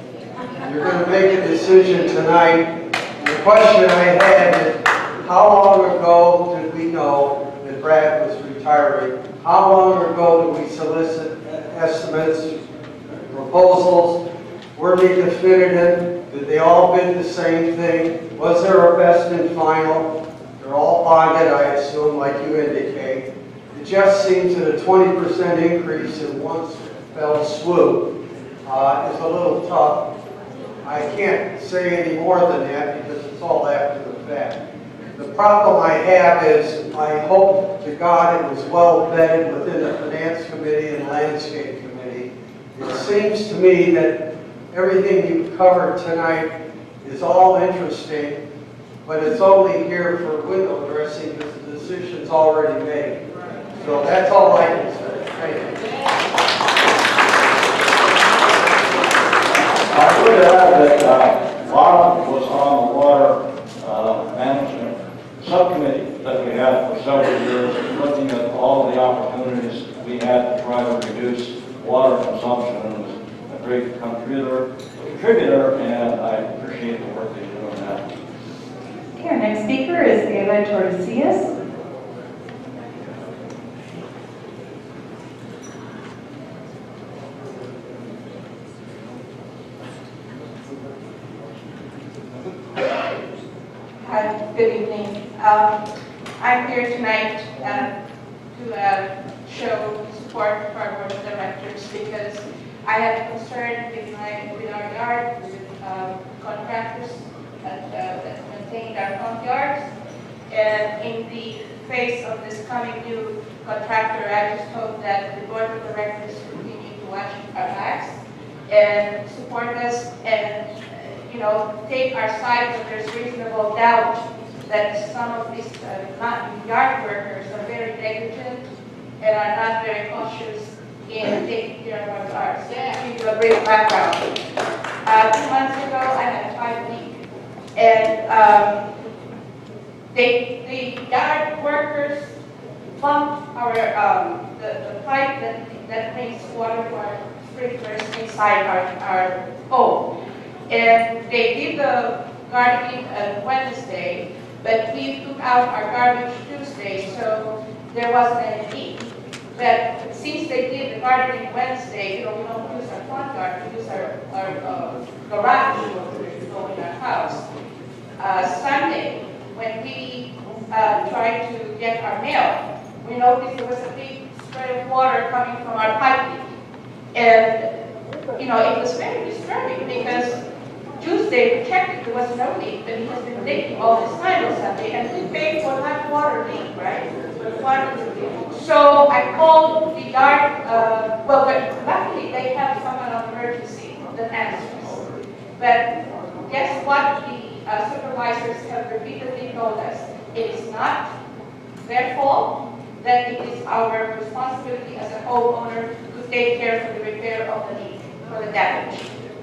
You're going to make a decision tonight. The question I had is, how long ago did we know that Brad was retiring? How long ago did we solicit estimates, proposals? Were they definitive? Did they all bid the same thing? Was there a best and final? They're all bonded, I assume, like you indicate. It just seems that a 20% increase in one fell swoop is a little tough. I can't say any more than that because it's all after the fact. The problem I have is I hope to God it was well vetted within the Finance Committee and Landscape Committee. It seems to me that everything you've covered tonight is all interesting, but it's only here for window dressing because the decision's already made. So that's all I can say. Thank you. I would add that Bob was on the water management subcommittee that we had for several years, looking at all the opportunities we had to try to reduce water consumption, and was a great contributor, and I appreciate the work that you do on that. Okay, our next speaker is Eva Tordesillas. Hi, good evening. I'm here tonight to show support for our board of directors because I have a concern with our yard, with contractors that maintain our front yards. And in the face of this coming new contractor, I just hope that the board of directors continue to watch our backs and support us and take our side when there's reasonable doubt that some of these yard workers are very negligent and are not very cautious in taking care of our yards. To give you a brief background. 2 months ago, I had a pipe leak, and the yard workers pumped our the pipe that brings water to our sprinklers inside our home. And they did the gardening on Wednesday, but we took out our garbage Tuesday, so there wasn't any leak. But since they did the gardening Wednesday, we don't use our front yard, we use our garage to go in our house. Sunday, when we tried to get our mail, we noticed there was a big spray of water coming from our pipe leak. And, it was very disturbing because Tuesday, we checked it, there was no leak, but he has been leaking all this time on Sunday, and we paid for that water leak, right? So I called the yard, well, but luckily they have someone on emergency that answers. But guess what? The supervisors have repeatedly told us, it is not their fault, that it is our responsibility as a homeowner to take care for the repair of the leak, for the damage.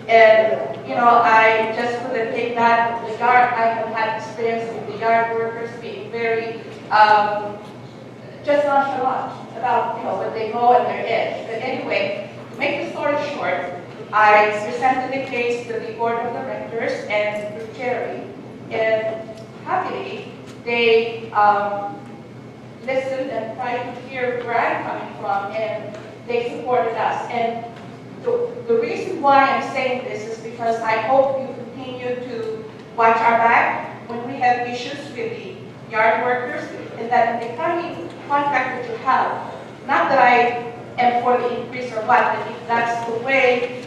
And, you know, I just couldn't take that. The yard, I have had experience with the yard workers being very, just nonchalant about, you know, when they go at their edge. But anyway, to make the story short, I presented the case to the board of directors and to Jerry, and happily, they listened and tried to hear where I'm coming from, and they supported us. And the reason why I'm saying this is because I hope you continue to watch our back when we have issues with the yard workers, and that in the coming contract that you have, not that I am for the increase or what, but if that's the way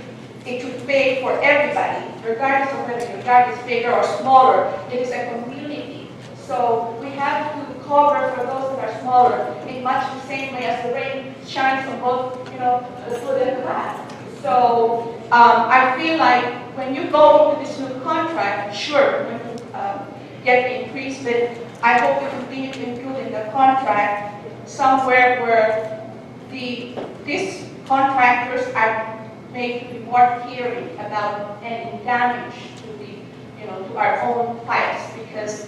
it should pay for everybody, regardless of whether your yard is bigger or smaller, it is a community. So we have to cover for those that are smaller in much the same way as the rain shines on both, you know, the good and the bad. So I feel like when you go into this new contract, sure, when you get the increase, but I hope you continue to include in the contract somewhere where these contractors are made to be more caring about any damage to the, you know, to our own pipes, because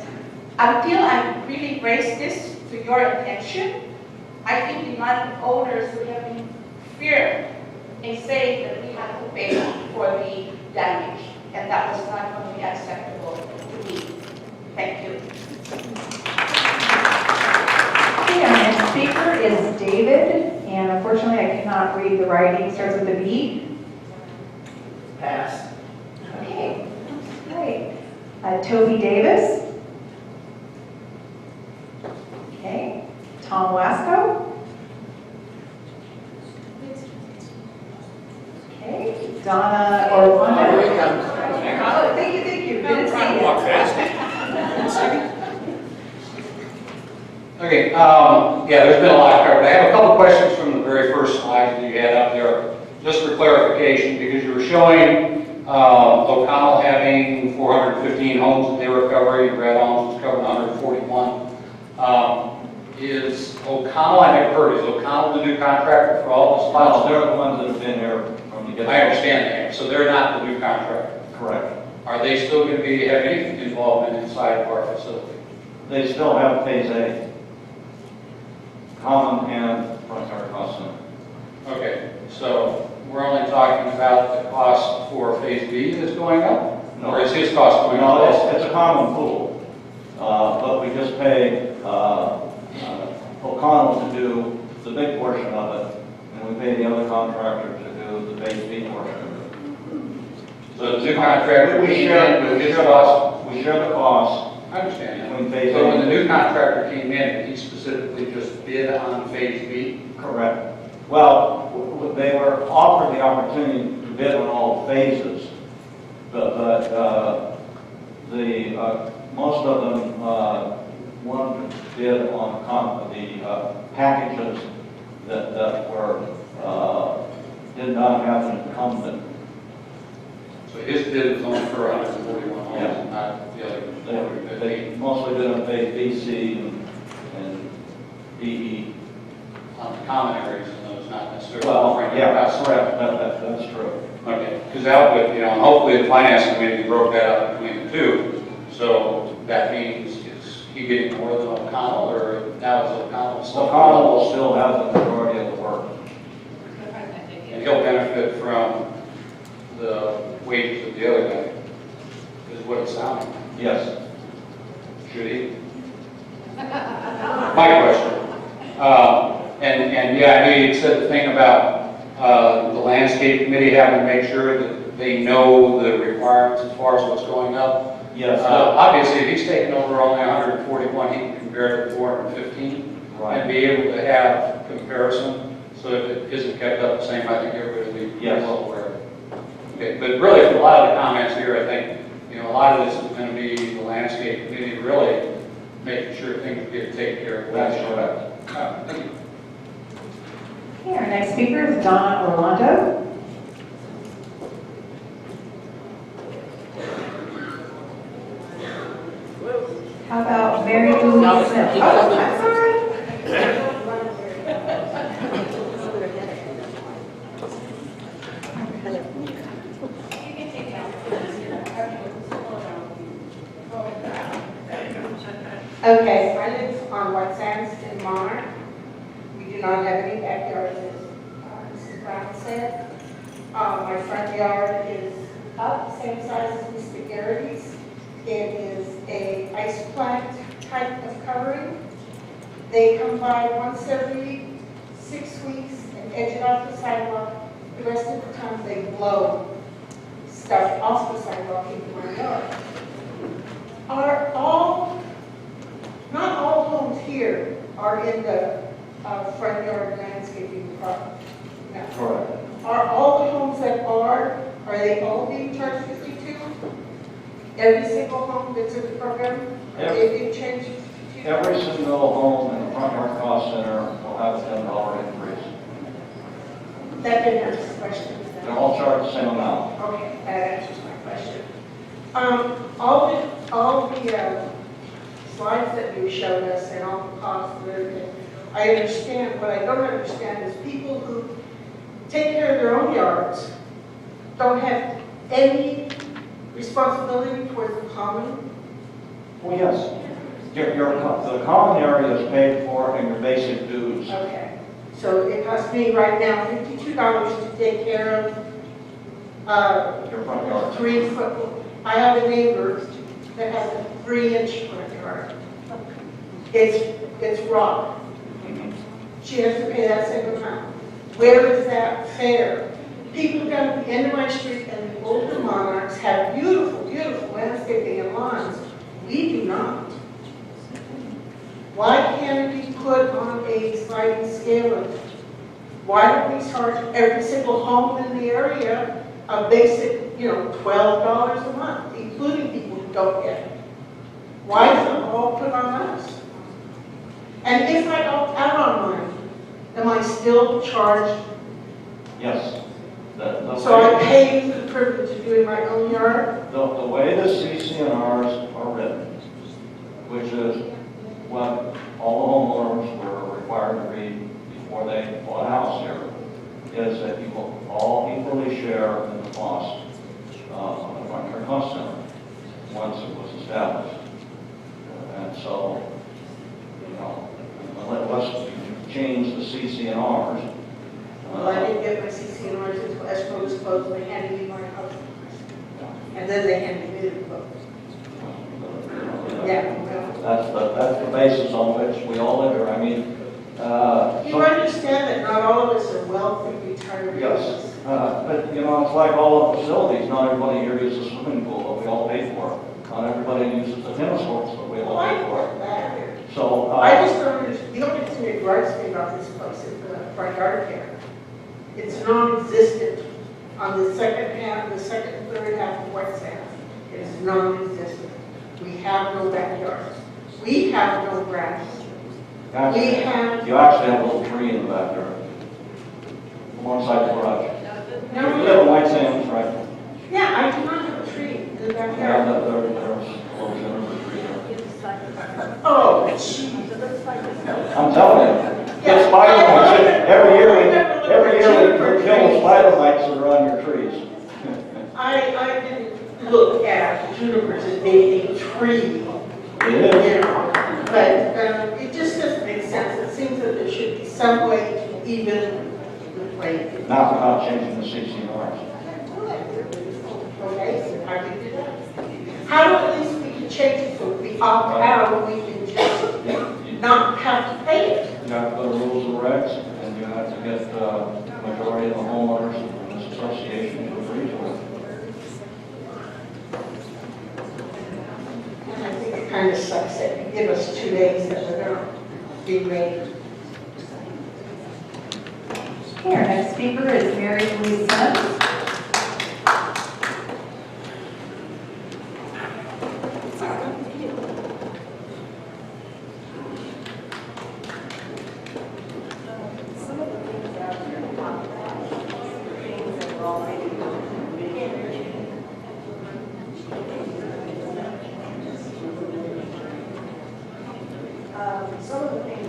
until I really raise this to your attention, I think the landowners would have been feared in saying that we have to pay for the damage, and that was not going to be acceptable to me. Thank you. Okay, our next speaker is David, and unfortunately I cannot read the writing. It starts with a B. Pass. Okay, great. Toby Davis. Okay. Tom Wasco. Okay. Donna Orlando. Oh, thank you. Good to see you. Okay, yeah, there's been a lot covered. I have a couple questions from the very first slide that you had up there, just for clarification, because you were showing O'Connell having 415 homes that they were covering, Brad Alms was covering 141. Is O'Connell, I never heard, is O'Connell the new contractor for all this Well, files? they're the ones that have been here from the get-go. I understand that, so they're not the new contractor. Correct. Are they still going to be, have any involvement inside of our facility? They still have phase A, common and frontier cost center. Okay, so we're only talking about the cost for phase B that's going up? No. Or is his cost going No, up? it's a common pool, but we just pay O'Connell to do the big portion of it, and we pay the other contractor to do the phase B portion of it. So the new contractor We came share, in with we his share cost? we share the cost I understand that. between phase So when A. the new contractor came in, he specifically just bid on phase B? Correct. Well, they were offered the opportunity to bid on all phases, but most of them wanted to bid on the packages that were did not have an incumbent. So his bid was only for 141 homes, Yeah. not the other They mostly bid on phase B, C, and D, E. on the common areas and those, not necessarily. Well, right yeah, now. that's correct. That's true. Okay, because that would, you know, and hopefully the finance committee broke that up between the two. So that means, is he getting more than O'Connell, or now is O'Connell still? O'Connell will still have the majority of the work. And he'll benefit from the wages of the other guy, is what it's sounding like. Yes. Should he? My question. And yeah, I know you said the thing about the landscape committee having to make sure that they know the requirements as far as what's going up. Yes. Obviously, if he's taking over only 141, he can compare it to 415 and be able to have comparison. So if it isn't kept up the same, I think everybody will be Yes. well aware. Okay, but really, for a lot of the comments here, I think, a lot of this is going to be the landscape committee really making sure things get taken care of. That's correct. Thank you. Okay, our next speaker is Donna Orlando. How about Mary Louise Smith? Oh, I'm sorry. Okay, I live on White Sands in Monarch. We do not have any backyards, as Mrs. Brown said. My front yard is up, same size as Mr. Garrity's. It is a ice plant type of covering. They come by once every 6 weeks and edge it off the sidewalk. The rest of the time, they blow stuff off the sidewalk into my yard. Not all homes here are in the front yard landscaping product. No. Correct. Are all the homes that are they all being charged 52? Every single home that's in the program, are they being charged 52? Every single home in the front yard cost center will have a $10 increase. That didn't answer the question. They're all charged the same amount. Okay, that answers my question. All the slides that you showed us and all the costs and everything, I understand. What I don't understand is people who take care of their own yards don't have any responsibility towards the common. Well, yes. The common area is paid for in your basic dues. Okay, so it costs me right now $52 to take care of Your front yard. 3 foot. I have a neighbor that has a 3-inch front yard. It's rock. She has to pay that same amount. Where is that fair? People down at the end of my street and the older Monarchs have beautiful, beautiful landscaping and lawns. We do not. Why can't it be put on a sliding scale? And why don't we charge every single home in the area a basic, $12 a month, including people who don't get it? Why is it all put on us? And if I opt out on mine, am I still charged? Yes. So I pay for the privilege of doing my own yard? The way the CC&Rs are written, which is what all the homeowners were required to read before they bought a house here, is that you will all equally share in the cost of the front yard cost center once it was established. And so, unless you change the CC&Rs. Well, I didn't get my CC&Rs until escrow was closed, and they handed me my house. And then they handed me the book. Yeah. That's the basis on which we all live here. I mean, You understand that not all of us are wealthy retirees? yes, but it's like all the facilities. Not everybody here uses a swimming pool, but we all pay for it. Not everybody uses the tennis courts, but we all Well, I pay for get it. that. So, I just don't understand, the only thing that gripes me about this place is the front yard care. It's non-existent on the second and third half of White Sands. It is non-existent. We have no backyards. We have no grass. actually, We have, you actually have a little tree in the backyard, alongside the garage. You live in no, White Sands, right? yeah, I do not have a tree in the Yeah, backyard. there's a little generous tree there. Oh, jeez. I'm telling you, get spider mites. Every year we kill the spider mites that are on your trees. I didn't look at junipers as being a tree. It is. But it just doesn't make sense. It seems that there should be some way to even the playing field. Not without changing the CC&Rs. Okay, I can do that. How at least we can change it so if we opt out, we can just not have to pay it. You have to go to rules and regs, and you have to get the majority of the homeowners in this association to agree to it. And I think it kind of sucks that you give us 2 days that we're going to be ready. Okay, our next speaker is Mary Louise Smith. Some of the things out there, things that we're already doing. Some of the things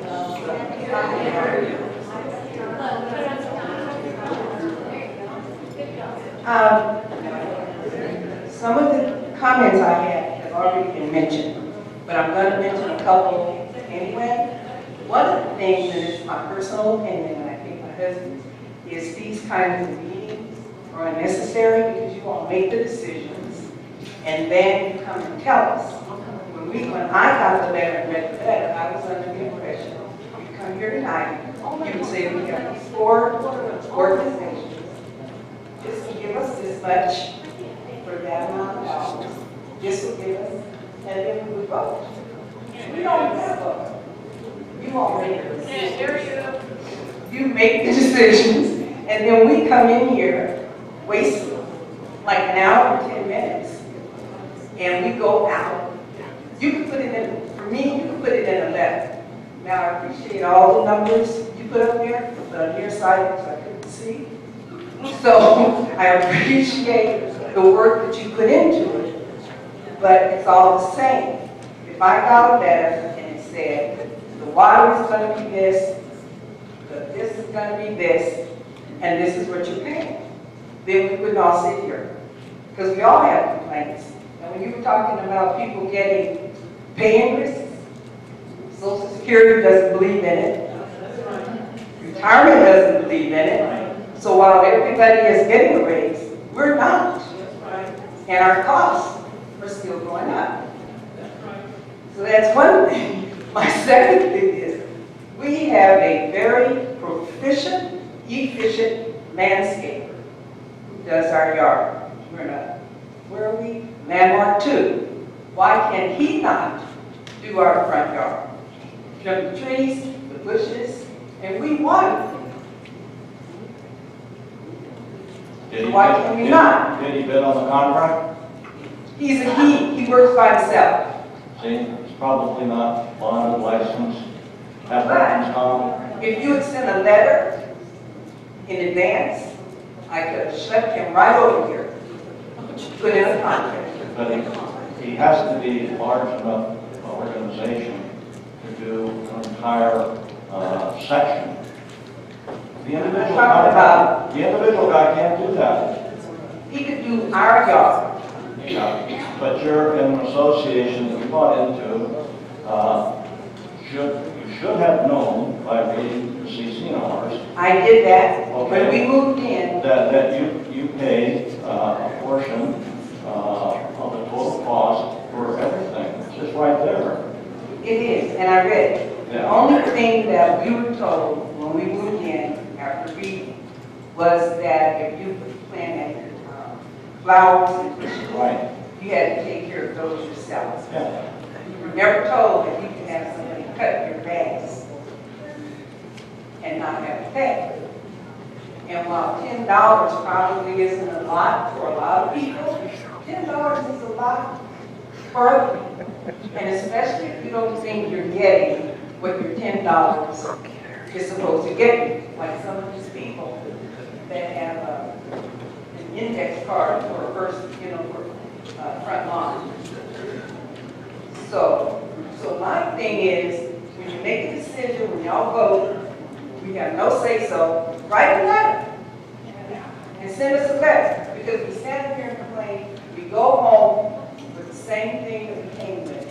some of the comments I had have already been mentioned, but I'm going to mention a couple anyway. One of the things, and it's my personal opinion, and I think my husband's, is these kinds of meetings are unnecessary because you all make the decisions and then you come and tell us. When I got the letter and read the letter, I was under the impression, you come here tonight, you can say we have these 4 organizations, this will give us this much for that amount of dollars, this will give us, and then we would vote. We don't have a vote. You all make the decisions. You make the decisions, and then we come in here, waste like an hour or 10 minutes, and we go out. You can put it in, for me, you can put it in a letter. Now, I appreciate all the numbers you put up there, but on your side, because I couldn't see. So, I appreciate the work that you put into it, but it's all the same. If I got a letter and it said, the water is going to be this, this is going to be this, and this is what you're paying, then we wouldn't all sit here. Because we all have complaints. And when you were talking about people getting pay increases, Social Security doesn't believe in it. Retirement doesn't believe in it. So while everybody is getting a raise, we're not. And our costs are still going up. So that's one thing. My second thing is, we have a very proficient, efficient landscaper who does our yard. We're not. Where are we? Landmark 2. Why can he not do our front yard? Trim the trees, the bushes, and we water them. Why can we not? Did he bid on the contract? He's a he works by himself. See, it's probably not bonded, licensed. That happens common. If you had sent a letter in advance, I could have schlepped him right over here, put in a contract. But he has to be a large enough organization to do an entire section. The individual guy can't do that. He could do our yard. Yeah, but you're in an association that you bought into. You should have known by reading the CCNRs. I did that. Okay. When we moved in, That you pay a portion of the total cost for everything. It's just right there. it is, and I read it. The only thing that we were told when we moved in after reading was that if you planted flowers and bushes, Right. you had to take care of those yourself. Yeah. You were never told that you could have somebody cut your bags and not have to pay. And while $10 probably isn't a lot for a lot of people, $10 is a lot for other people. And especially if you don't think you're getting what your $10 is supposed to get you, like some of these people that have an index card for a person, for front lawn. So my thing is, when you make a decision, when y'all vote, we have no say-so, write a letter and send us a letter, because we stand here and complain, we go home with the same thing that we came with.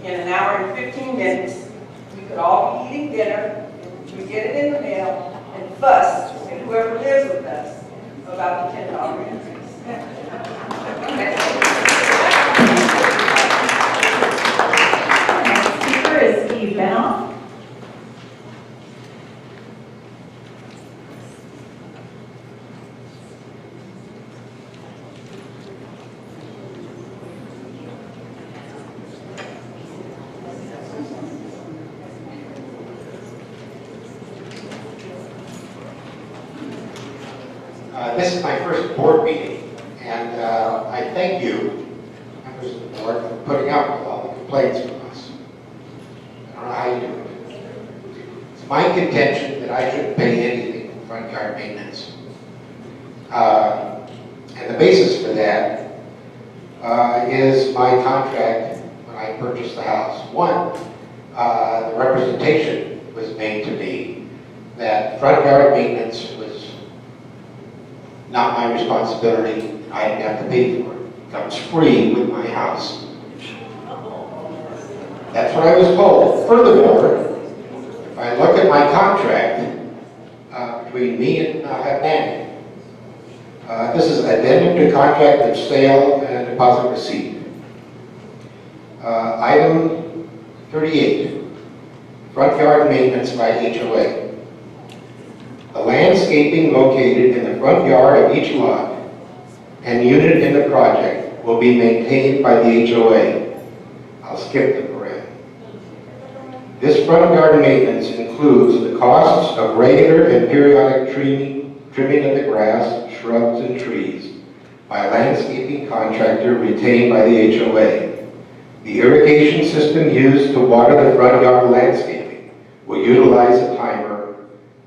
In an hour and 15 minutes, we could all be eating dinner, we get it in the mail, and fuss at whoever lives with us about the $10 increase. Next speaker is Steve Benoff. This is my first board meeting, and I thank you, members of the for it for putting up with all the complaints from us. I don't know how you do it. It's my contention that I shouldn't pay anything for front yard maintenance. And the basis for that is my contract when I purchased the house. One, the representation was made to me that front yard maintenance was not my responsibility. I didn't have to pay for it. It comes free with my house. That's what I was told. Furthermore, if I look at my contract between me and Nanny, this is addendum to contract of sale and deposit receipt. Item 38, front yard maintenance by HOA. The landscaping located in the front yard of each lot and unit in the project will be maintained by the HOA. I'll skip the paren. This front yard maintenance includes the costs of regular and periodic trimming of the grass, shrubs, and trees by a landscaping contractor retained by the HOA. The irrigation system used to water the front yard landscaping will utilize a timer,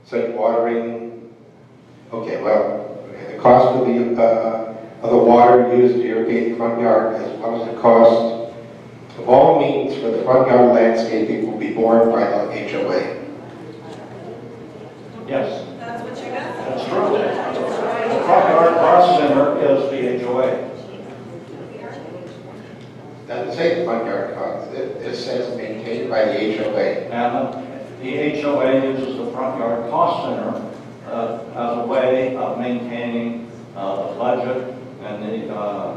such watering. Okay, well, the cost of the water used to irrigate the front yard, as well as the cost of all means for the front yard landscaping, will be borne by the HOA. Yes, That's what you got? that's true. The front yard cost center is the HOA. Doesn't say the front yard cost. It says maintained by the HOA. And the HOA uses the front yard cost center as a way of maintaining the budget and the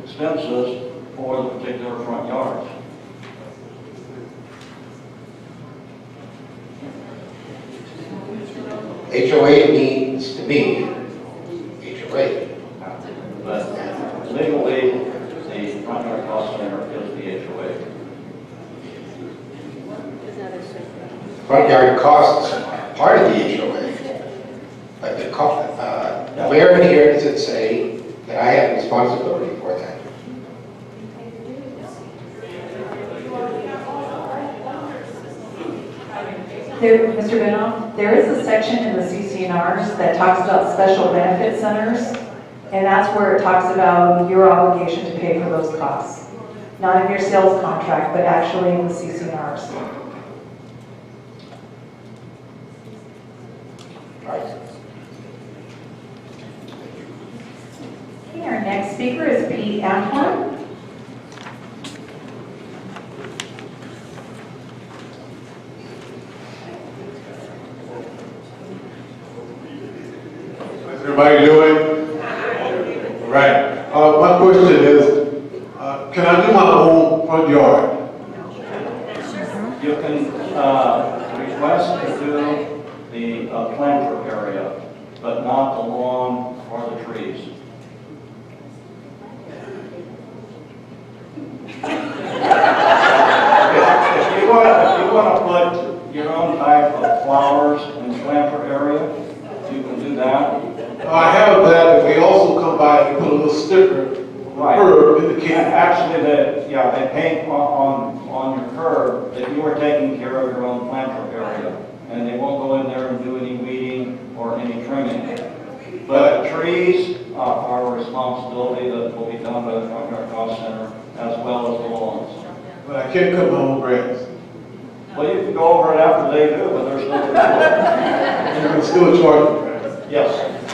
expenses for the particular front yards. HOA means, to me, HOA. But legally, the front yard cost center is the HOA. Front yard costs are part of the HOA. But where in here does it say that I have responsibility for that? There, Mr. Benoff, there is a section in the CCNRs that talks about special benefit centers, and that's where it talks about your obligation to pay for those costs. Not in your sales contract, but actually in the CCNRs. Right. Okay, our next speaker is Pete Antoine. How's everybody doing? All right. My question is, can I do my own front yard? You can request to do the planter area, but not the lawn or the trees. If you want to put your own type of flowers in the planter area, you can do that. I have that, and we also come by and put a little sticker, Right. curb indicating. Actually, they paint on your curb that you are taking care of your own planter area, and they won't go in there and do any weeding or any trimming. But trees are a responsibility that will be done by the front yard cost center as well as the lawns. But I can't cut my own grass. Well, you can go over it after they do, but there's no problem. You can still charge me grass. Yes,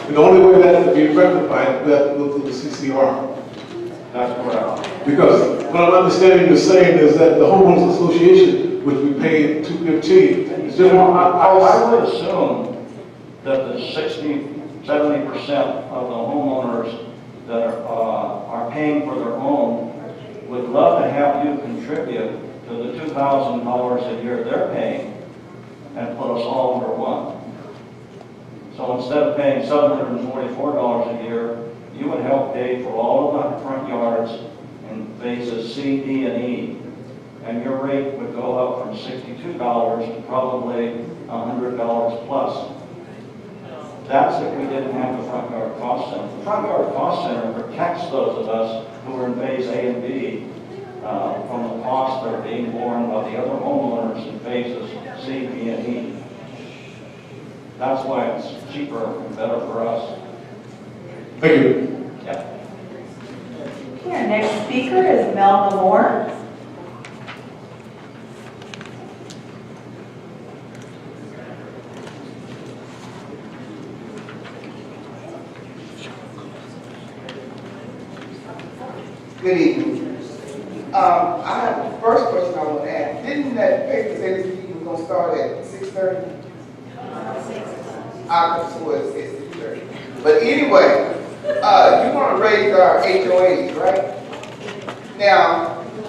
And the only way that can be rectified is that go through the CCR. that's correct. Because what I'm understanding you're saying is that the homeowners association, which we pay $215, is You just know, I would assume that the 60–70% of the homeowners that are paying for their home would love to have you contribute to the $2,000 a year they're paying and put us all under one. So instead of paying $744 a year, you would help pay for all of the front yards in phases C, D, and E. And your rate would go up from $62 to probably $100 plus. That's if we didn't have the front yard cost center. The front yard cost center protects those of us who are in phase A and B from the costs that are being borne by the other homeowners in phases C, B, and E. That's why it's cheaper and better for us. Thank you. Yeah. Okay, our next speaker is Melba Moore. Good evening. I have the first question I want to ask. Didn't that paper say this meeting was going to start at 6:30? I could swear it said 6:30. But anyway, you want to raise our HOAs, right? Now,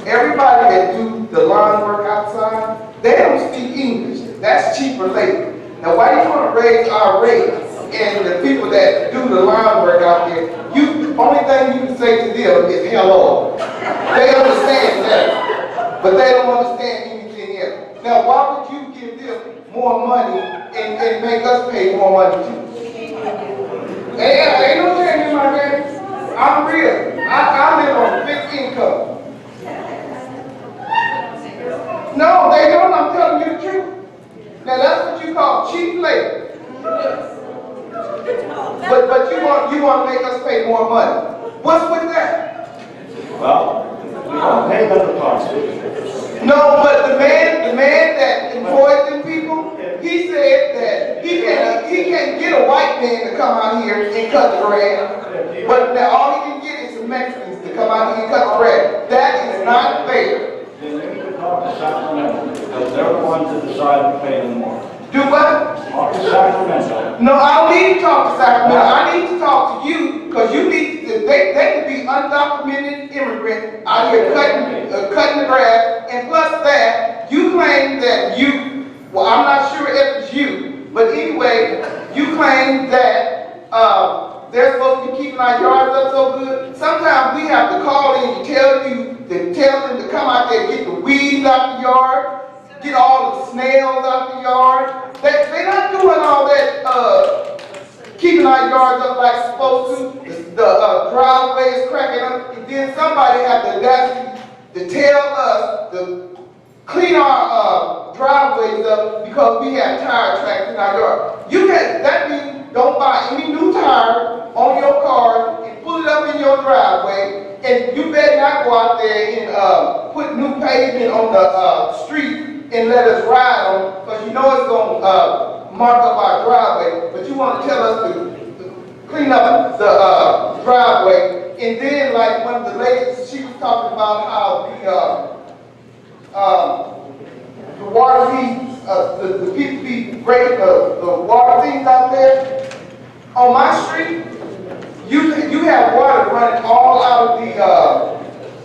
everybody that do the lawn work outside, they don't speak English. That's cheaper labor. Now, why do you want to raise our rates? And the people that do the lawn work out there, the only thing you can say to them is hello. They understand that, but they don't understand anything else. Now, why would you give them more money and make us pay more money too? Hey, ain't no shame in my game. I'm real. I live on fixed income. No, they don't. I'm telling you the truth. Now, that's what you call cheap labor. But you want to make us pay more money. What's with that? Well, we don't pay them the cost. No, but the man that employs them people, he said that he can't get a white man to come out here and cut the grass. But now all he can get is some Mexicans to come out here and cut the grass. That is not fair. Then you can talk to Sacramento, because they're the ones that decide to pay them more. Do what? Talk to Sacramento. No, I don't need to talk to Sacramento. I need to talk to you because you need to, they could be undocumented immigrants out here cutting the grass. And plus that, you claim that well, I'm not sure if it's you, but anyway, you claim that they're supposed to be keeping our yards up so good. Sometimes we have to call in to tell them to come out there and get the weeds out the yard. Get all the snails out the yard. They're not doing all that, keeping our yards up like it's supposed to. The driveway is cracking up. And then somebody has the audacity to tell us to clean our driveways up because we have tire tracks in our yard. That means don't buy any new tire on your car and pull it up in your driveway. And you better not go out there and put new pavement on the street and let us ride on, because you know it's going to mark up our driveway, but you want to tell us to clean up the driveway. And then, like one of the ladies, she was talking about how the water things, the people be breaking the water things out there. On my street, you have water running all out of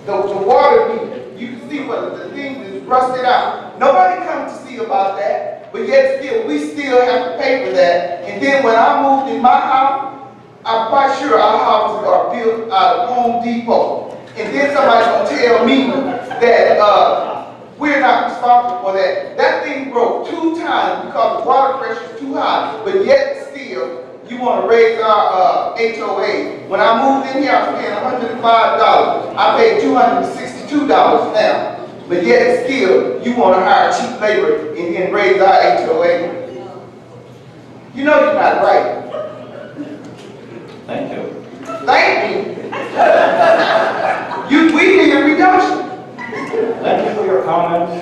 the water meter. You can see what the thing is rusted out. Nobody comes to see about that, but yet still, we still have to pay for that. And then when I moved in my house, I'm quite sure our houses are built out of Home Depot. And then somebody's going to tell me that we're not responsible for that. That thing broke 2 times because the water pressure is too high, but yet still, you want to raise our HOA. When I moved in here, I was paying $105. I paid $262 now. But yet still, you want to hire cheap labor and raise our HOA. You know you're not right. Thank you. Thank you. We need a reduction. Thank you for your comments.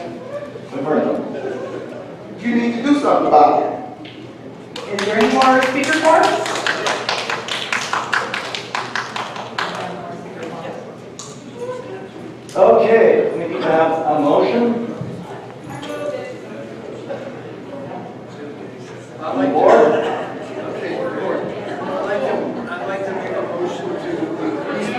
We've heard them. You need to do something about it. Is there any more speaker cards? Okay, we need to have a motion. I'd like to make a motion to increase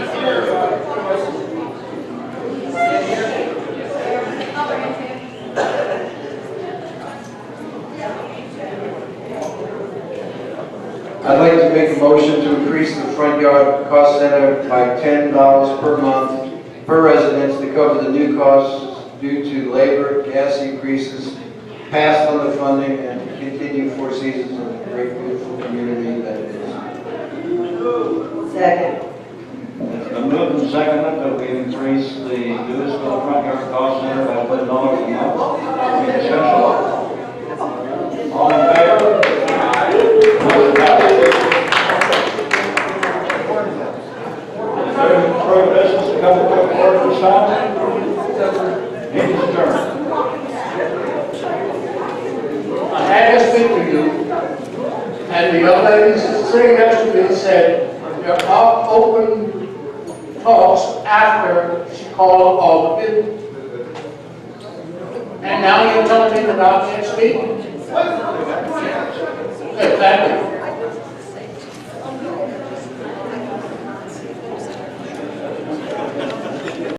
I'd like to make a motion to increase the front yard cost center by $10 per month per residence to cover the new costs due to labor, gas increases, passed on the funding, and continue 4 seasons of the great beautiful community that it is. Second. It's been moved and seconded that we increase the dues for the front yard cost center by $10 a month. Any discussion? All in favor? Motion passes. Is there any further business to come before the board this time? Meeting is adjourned. I had to speak to you, and the young lady sitting next to me said, there are open talks after she called all the people. And now you're telling me that I can't speak? Exactly.